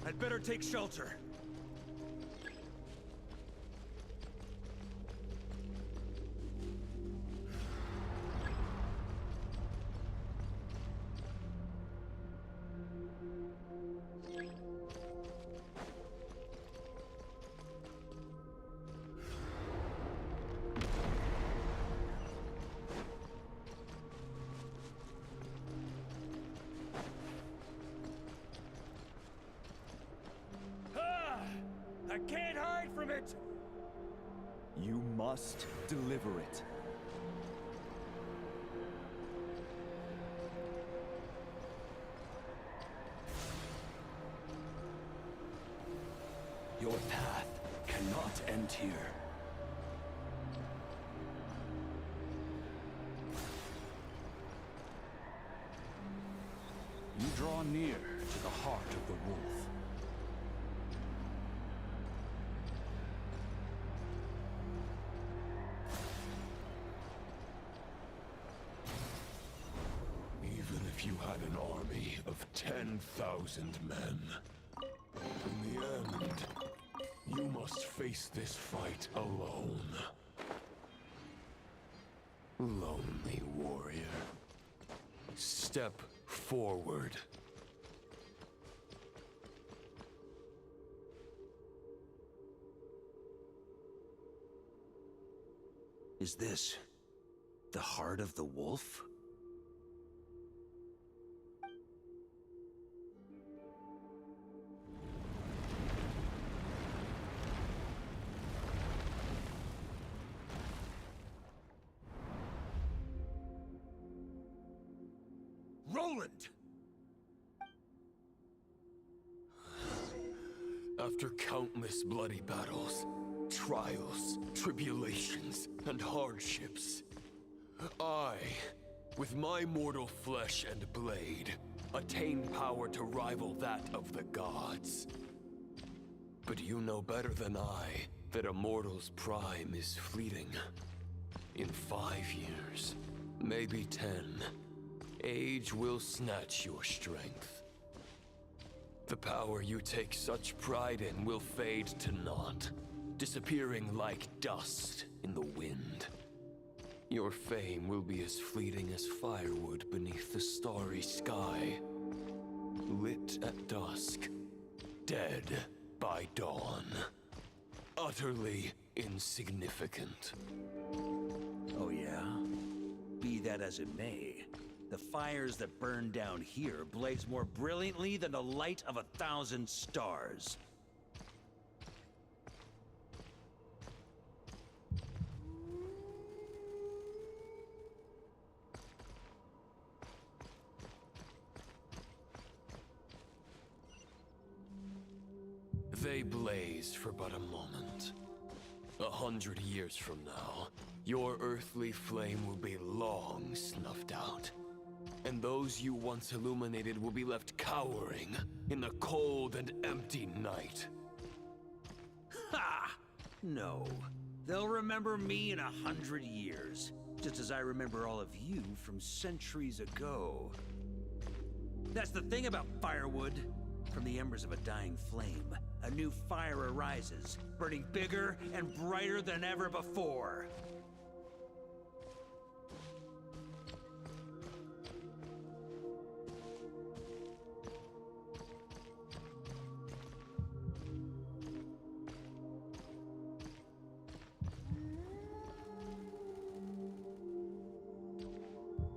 I'd better take shelter. I can't hide from it! You must deliver it. Your path cannot end here. You draw near to the heart of the wolf. Even if you had an army of 10,000 men, in the end, you must face this fight alone. Lonely warrior. Step forward. Is this The heart of the wolf? Roland! After countless bloody battles, trials, tribulations, and hardships, I, with my mortal flesh and blade, attained power to rival that of the gods. But you know better than I that a mortal's prime is fleeting. In 5 years, maybe 10, age will snatch your strength. The power you take such pride in will fade to naught, disappearing like dust in the wind. Your fame will be as fleeting as firewood beneath the starry sky, lit at dusk, dead by dawn. Utterly insignificant. Oh yeah? Be that as it may, the fires that burn down here blaze more brilliantly than the light of 1,000 stars. They blaze for but a moment. 100 years from now, your earthly flame will be long snuffed out. And those you once illuminated will be left cowering in the cold and empty night. Ha! No. They'll remember me in 100 years, just as I remember all of you from centuries ago. That's the thing about firewood. From the embers of a dying flame, a new fire arises, burning bigger and brighter than ever before.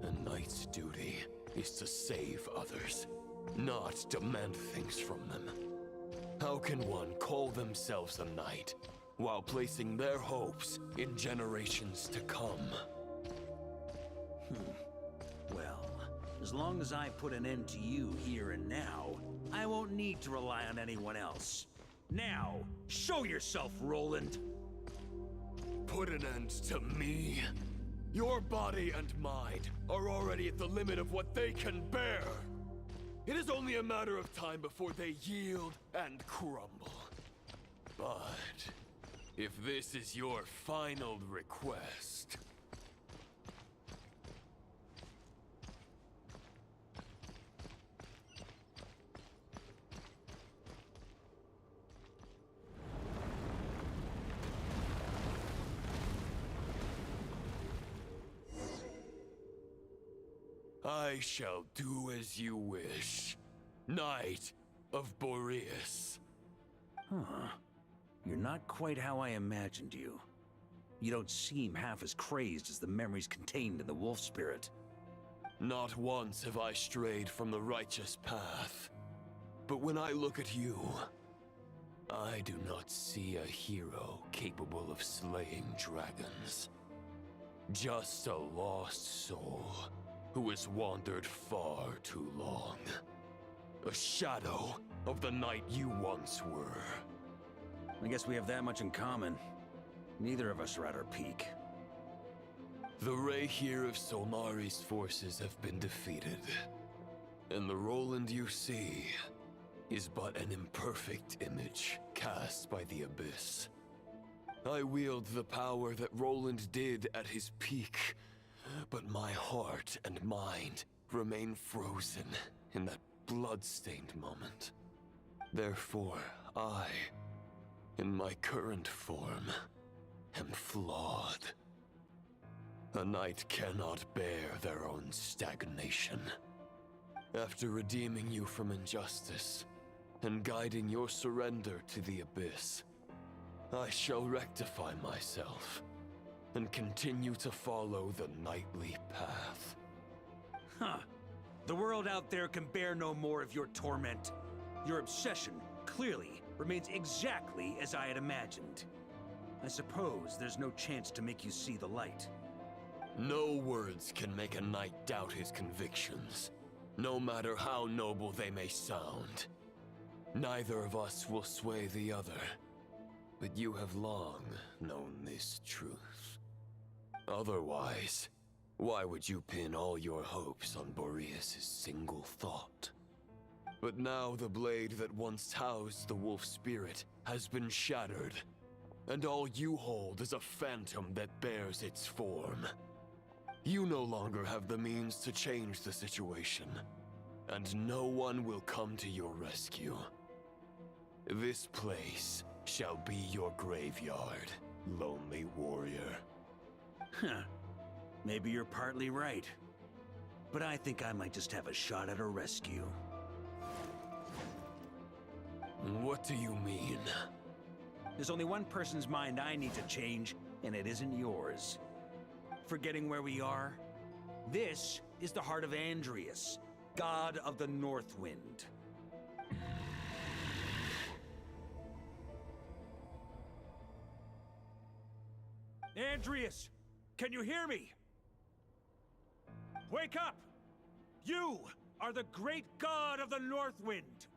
A knight's duty is to save others, not demand things from them. How can one call themselves a knight while placing their hopes in generations to come? Well, as long as I put an end to you here and now, I won't need to rely on anyone else. Now, show yourself, Roland! Put an end to me? Your body and mind are already at the limit of what they can bear. It is only a matter of time before they yield and crumble. But if this is your final request... I shall do as you wish, Knight of Boreas. Huh. You're not quite how I imagined you. You don't seem half as crazed as the memories contained in the wolf spirit. Not once have I strayed from the righteous path. But when I look at you, I do not see a hero capable of slaying dragons. Just a lost soul who has wandered far too long. A shadow of the knight you once were. I guess we have that much in common. Neither of us are at our peak. The ray here of Solmari's forces have been defeated. And the Roland you see is but an imperfect image cast by the Abyss. I wield the power that Roland did at his peak, but my heart and mind remain frozen in that blood-stained moment. Therefore, I, in my current form, am flawed. A knight cannot bear their own stagnation. After redeeming you from injustice and guiding your surrender to the Abyss, I shall rectify myself and continue to follow the knightly path. Huh. The world out there can bear no more of your torment. Your obsession, clearly, remains exactly as I had imagined. I suppose there's no chance to make you see the light. No words can make a knight doubt his convictions, no matter how noble they may sound. Neither of us will sway the other, but you have long known this truth. Otherwise, why would you pin all your hopes on Boreas' single thought? But now the blade that once housed the wolf spirit has been shattered, and all you hold is a phantom that bears its form. You no longer have the means to change the situation, and no one will come to your rescue. This place shall be your graveyard, lonely warrior. Huh. Maybe you're partly right. But I think I might just have a shot at a rescue. What do you mean? There's only one person's mind I need to change, and it isn't yours. Forgetting where we are? This is the heart of Andrias, god of the North Wind. Andrias! Can you hear me? Wake up! You are the great god of the North Wind!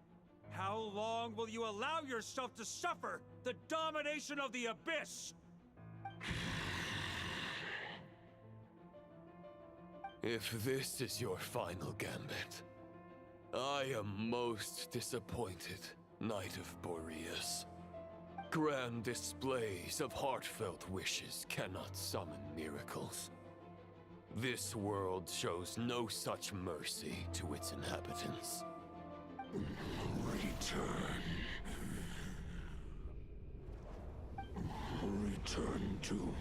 How long will you allow yourself to suffer the domination of the Abyss? If this is your final gambit, I am most disappointed, Knight of Boreas. Grand displays of heartfelt wishes cannot summon miracles. This world shows no such mercy to its inhabitants. Return. Return to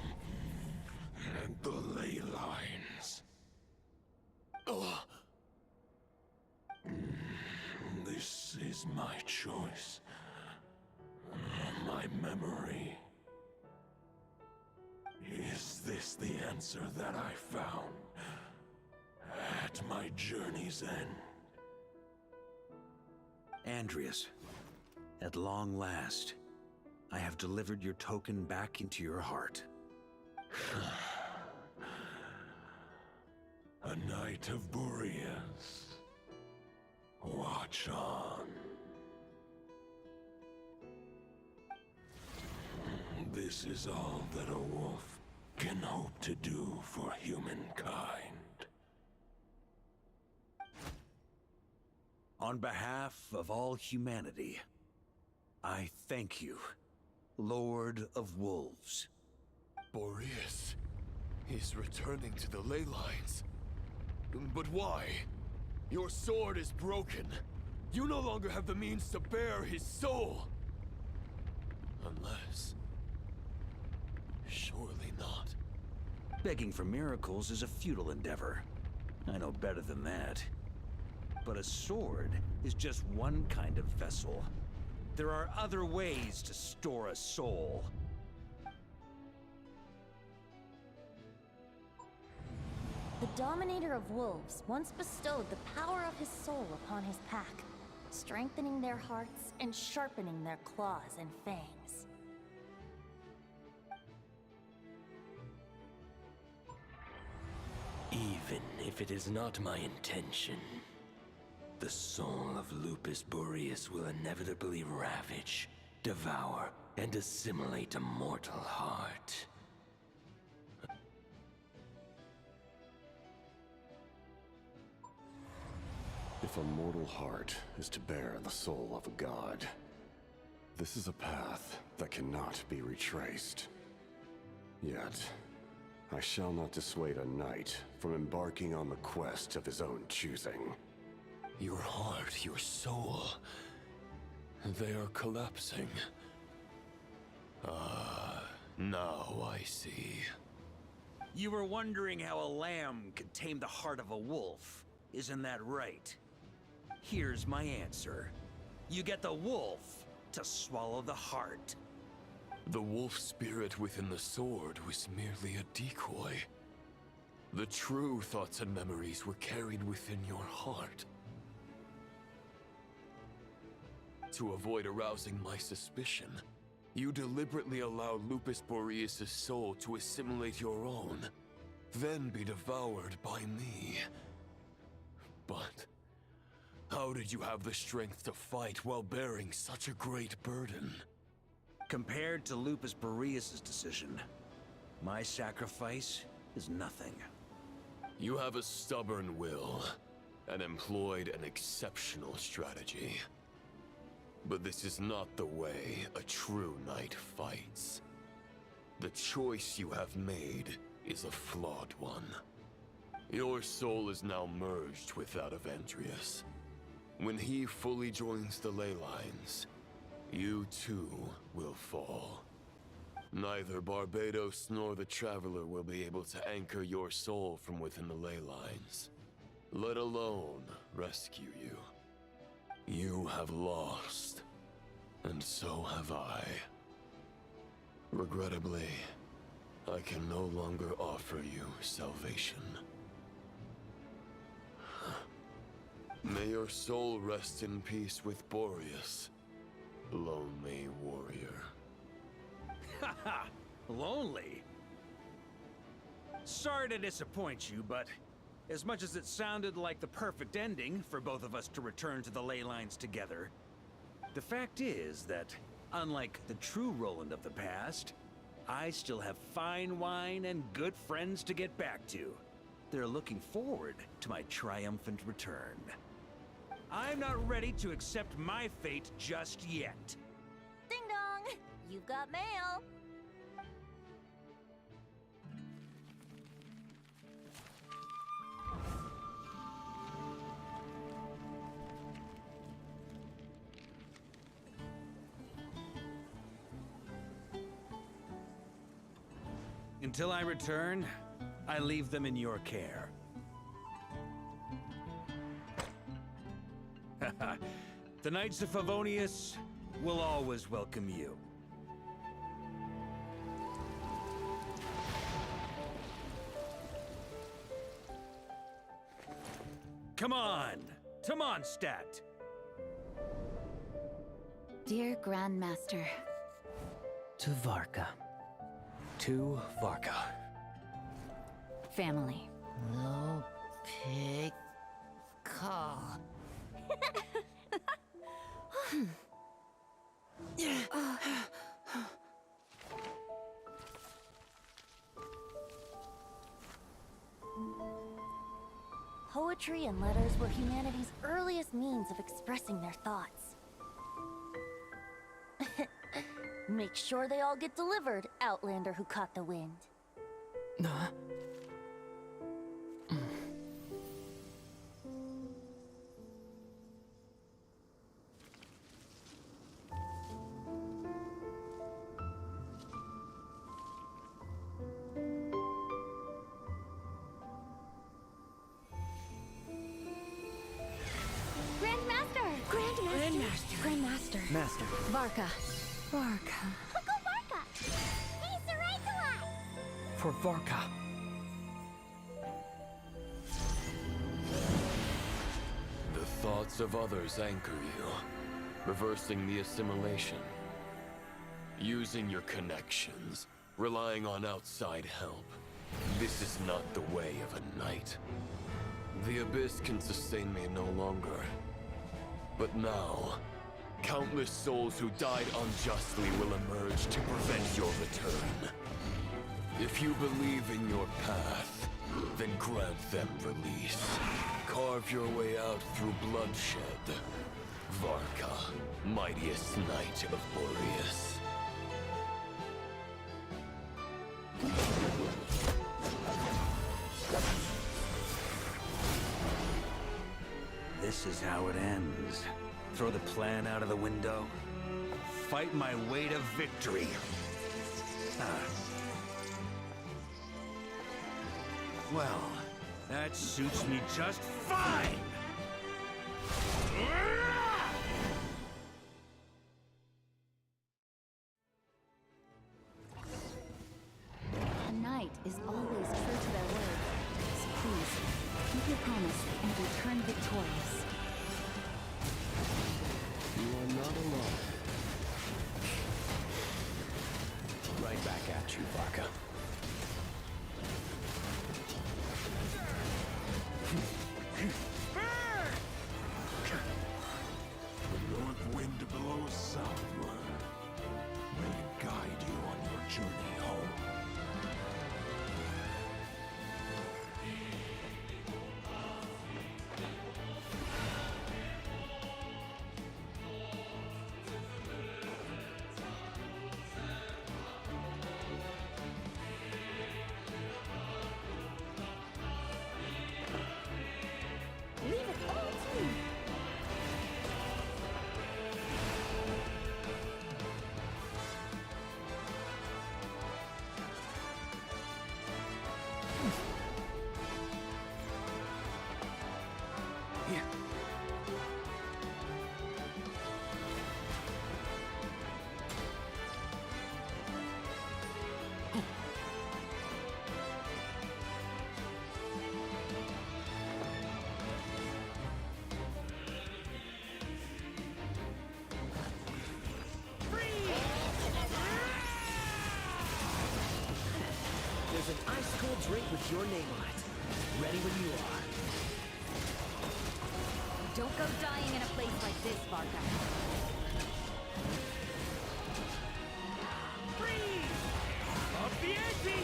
the ley lines. This is my choice. My memory. Is this the answer that I found at my journey's end? Andrias, at long last, I have delivered your token back into your heart. A Knight of Boreas. Watch on. This is all that a wolf can hope to do for humankind. On behalf of all humanity, I thank you, Lord of Wolves. Boreas is returning to the ley lines. But why? Your sword is broken. You no longer have the means to bear his soul. Unless... surely not. Begging for miracles is a futile endeavor. I know better than that. But a sword is just one kind of vessel. There are other ways to store a soul. The Dominator of Wolves once bestowed the power of his soul upon his pack, strengthening their hearts and sharpening their claws and fangs. Even if it is not my intention, the soul of Lupus Boreas will inevitably ravage, devour, and assimilate a mortal heart. If a mortal heart is to bear the soul of a god, this is a path that cannot be retraced. Yet, I shall not dissuade a knight from embarking on the quest of his own choosing. Your heart, your soul... they are collapsing. Now I see. You were wondering how a lamb could tame the heart of a wolf, isn't that right? Here's my answer. You get the wolf to swallow the heart. The wolf spirit within the sword was merely a decoy. The true thoughts and memories were carried within your heart. To avoid arousing my suspicion, you deliberately allowed Lupus Boreas' soul to assimilate your own, then be devoured by me. But how did you have the strength to fight while bearing such a great burden? Compared to Lupus Boreas' decision, my sacrifice is nothing. You have a stubborn will, and employed an exceptional strategy. But this is not the way a true knight fights. The choice you have made is a flawed one. Your soul is now merged with that of Andreas. When he fully joins the ley lines, you too will fall. Neither Barbados nor the Traveler will be able to anchor your soul from within the ley lines, let alone rescue you. You have lost, and so have I. Regrettably, I can no longer offer you salvation. May your soul rest in peace with Boreas, lonely warrior. Haha! Lonely? Sorry to disappoint you, but as much as it sounded like the perfect ending for both of us to return to the ley lines together, the fact is that, unlike the true Roland of the past, I still have fine wine and good friends to get back to. They're looking forward to my triumphant return. I'm not ready to accept my fate just yet. Ding dong! You've got mail! Until I return, I leave them in your care. The Knights of Favonius will always welcome you. Come on! To Mondstadt! Dear Grandmaster. To Varka. To Varka. Family. No pig call. Poetry and letters were humanity's earliest means of expressing their thoughts. Make sure they all get delivered, Outlander who caught the wind. Grandmaster. Master. Varka. Uncle Varka! He's the right to us! For Varka. The thoughts of others anchor you, reversing the assimilation. Using your connections, relying on outside help. This is not the way of a knight. The Abyss can sustain me no longer. But now, countless souls who died unjustly will emerge to prevent your return. If you believe in your path, then grant them release. Carve your way out through bloodshed. Varka, mightiest knight of Boreas. This is how it ends. Throw the plan out of the window. Fight my way to victory. Well, that suits me just fine! Keep your promise and return victorious. You are not alone. Right back at you, Varka. The north wind blows southward. May it guide you on your journey home. Leave it all to me. There's an ice-cold drink with your name on it. Ready when you are. Don't go dying in a place like this, Varka. Freeze! Up the ante!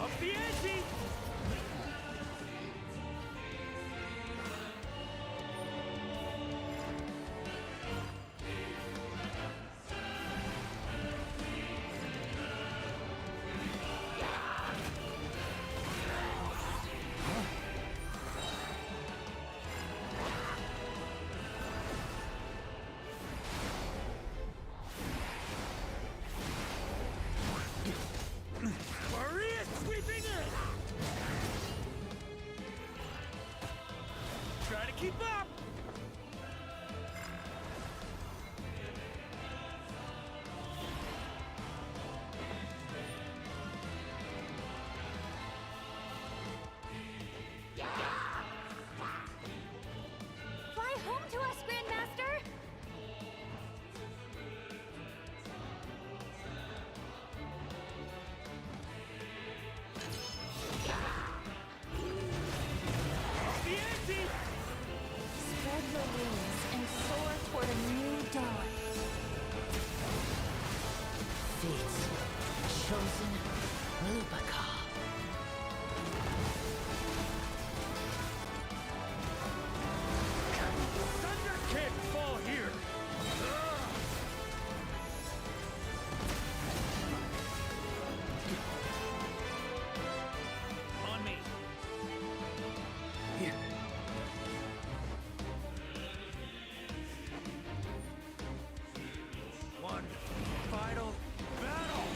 Up the ante! Maria sweeping in! Try to keep up! Fly home to us, Grandmaster! Up the ante! Spread your wings and soar toward a new dawn. Fate's chosen Lupaka. Thunder can't fall here! On me. Here. One final battle!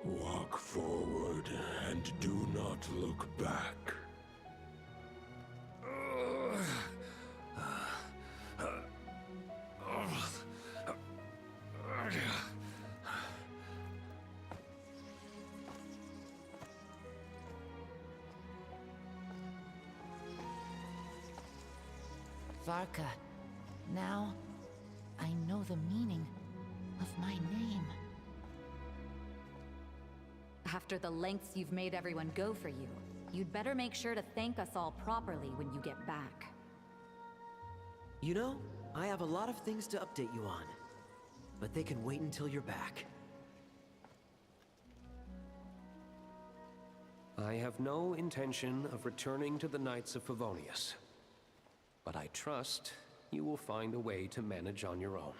Walk forward and do not look back. Varka, now I know the meaning of my name. After the lengths you've made everyone go for you, you'd better make sure to thank us all properly when you get back. You know, I have a lot of things to update you on. But they can wait until you're back. I have no intention of returning to the Knights of Favonius. But I trust you will find a way to manage on your own.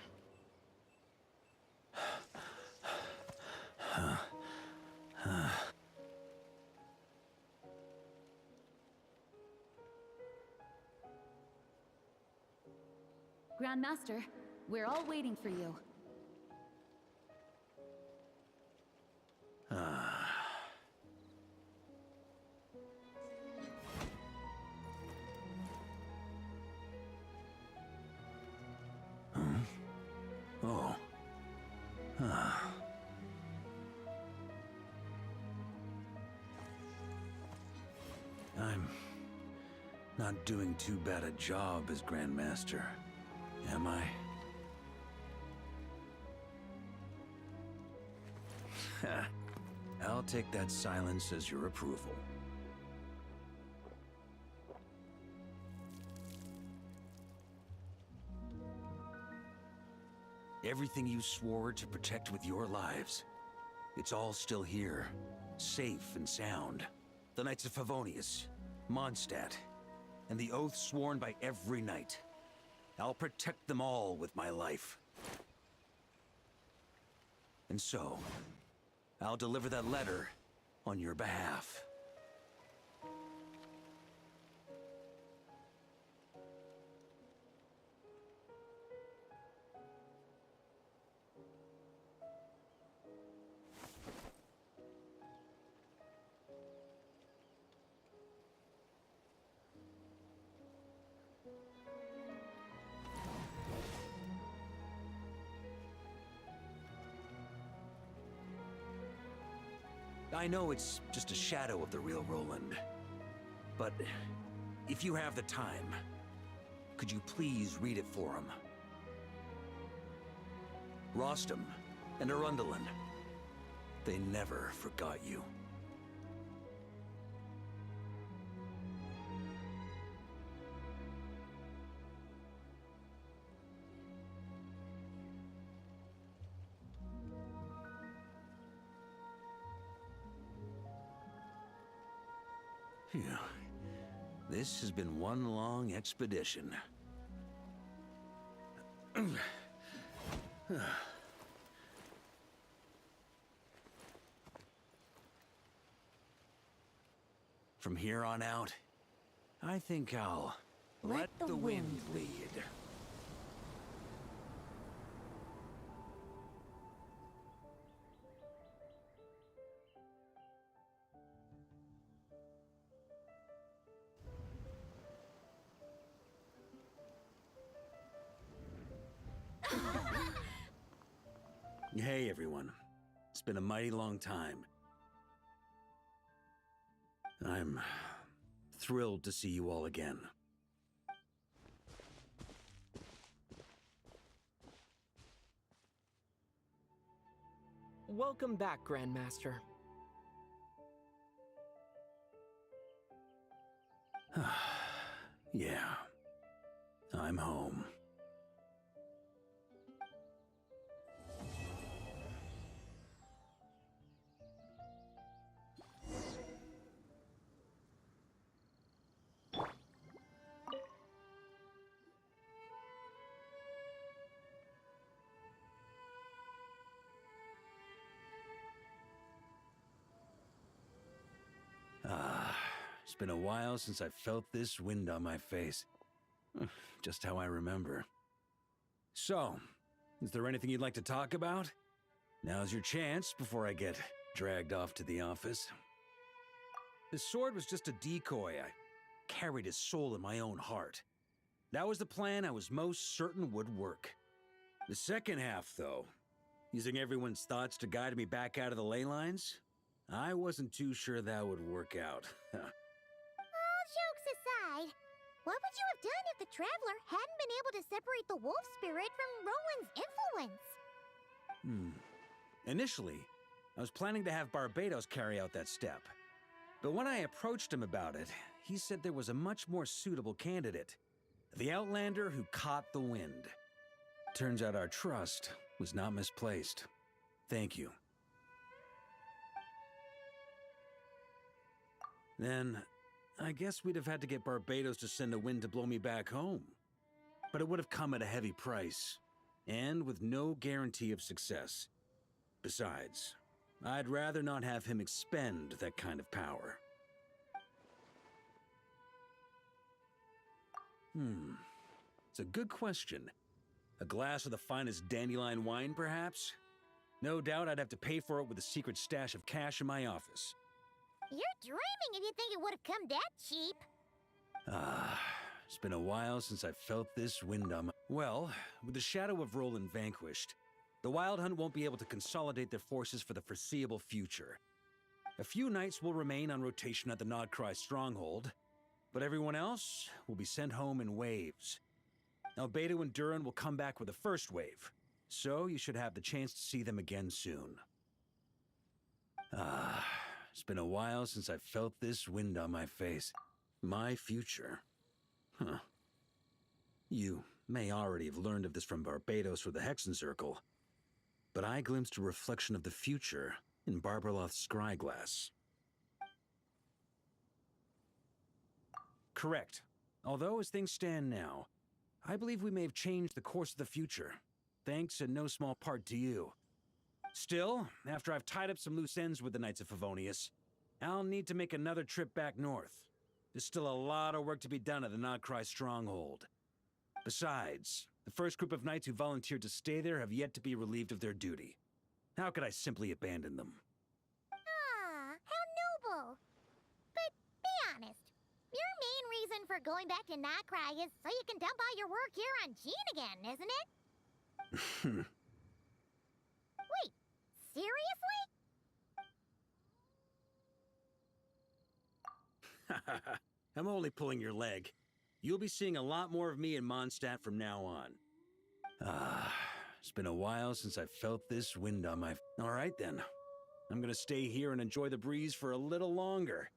Grandmaster, we're all waiting for you. Oh. I'm not doing too bad a job as Grandmaster, am I? I'll take that silence as your approval. Everything you swore to protect with your lives, it's all still here, safe and sound. The Knights of Favonius, Mondstadt, and the oath sworn by every knight. I'll protect them all with my life. And so, I'll deliver that letter on your behalf. I know it's just a shadow of the real Roland, but if you have the time, could you please read it for him? Rostam and Arundelen, they never forgot you. Phew. This has been one long expedition. From here on out, I think I'll let the wind lead. Hey, everyone. It's been a mighty long time. I'm thrilled to see you all again. Welcome back, Grandmaster. Yeah. I'm home. It's been a while since I felt this wind on my face. Just how I remember. So, is there anything you'd like to talk about? Now's your chance before I get dragged off to the office. His sword was just a decoy. I carried his soul in my own heart. That was the plan I was most certain would work. The second half, though, using everyone's thoughts to guide me back out of the ley lines, I wasn't too sure that would work out. All jokes aside, what would you have done if the Traveler hadn't been able to separate the wolf spirit from Roland's influence? Initially, I was planning to have Barbados carry out that step. But when I approached him about it, he said there was a much more suitable candidate. The Outlander who caught the wind. Turns out our trust was not misplaced. Thank you. then I guess we'd have had to get Barbados to send a wind to blow me back home. But it would have come at a heavy price, and with no guarantee of success. Besides, I'd rather not have him expend that kind of power. It's a good question. A glass of the finest dandelion wine, perhaps? No doubt I'd have to pay for it with a secret stash of cash in my office. You're dreaming if you think it would have come that cheap. It's been a while since I've felt this wind on my... Well, with the shadow of Roland vanquished, the Wild Hunt won't be able to consolidate their forces for the foreseeable future. A few knights will remain on rotation at the Nodcry stronghold, but everyone else will be sent home in waves. Albedo and Durin will come back with the first wave, so you should have the chance to see them again soon. It's been a while since I've felt this wind on my face. My future. Huh. You may already have learned of this from Barbados or the Hexen Circle, but I glimpsed a reflection of the future in Barbarloth's scryglass. Correct. Although, as things stand now, I believe we may have changed the course of the future, thanks in no small part to you. Still, after I've tied up some loose ends with the Knights of Favonius, I'll need to make another trip back north. There's still a lot of work to be done at the Nodcry stronghold. Besides, the first group of knights who volunteered to stay there have yet to be relieved of their duty. How could I simply abandon them? How noble. But be honest, your main reason for going back to Nodcry is so you can dump all your work here on Jean again, isn't it? Wait, seriously? I'm only pulling your leg. You'll be seeing a lot more of me in Mondstadt from now on. It's been a while since I've felt this wind on my... All right then. I'm gonna stay here and enjoy the breeze for a little longer.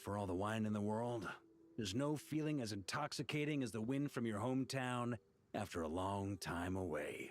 For all the wine in the world, there's no feeling as intoxicating as the wind from your hometown after a long time away.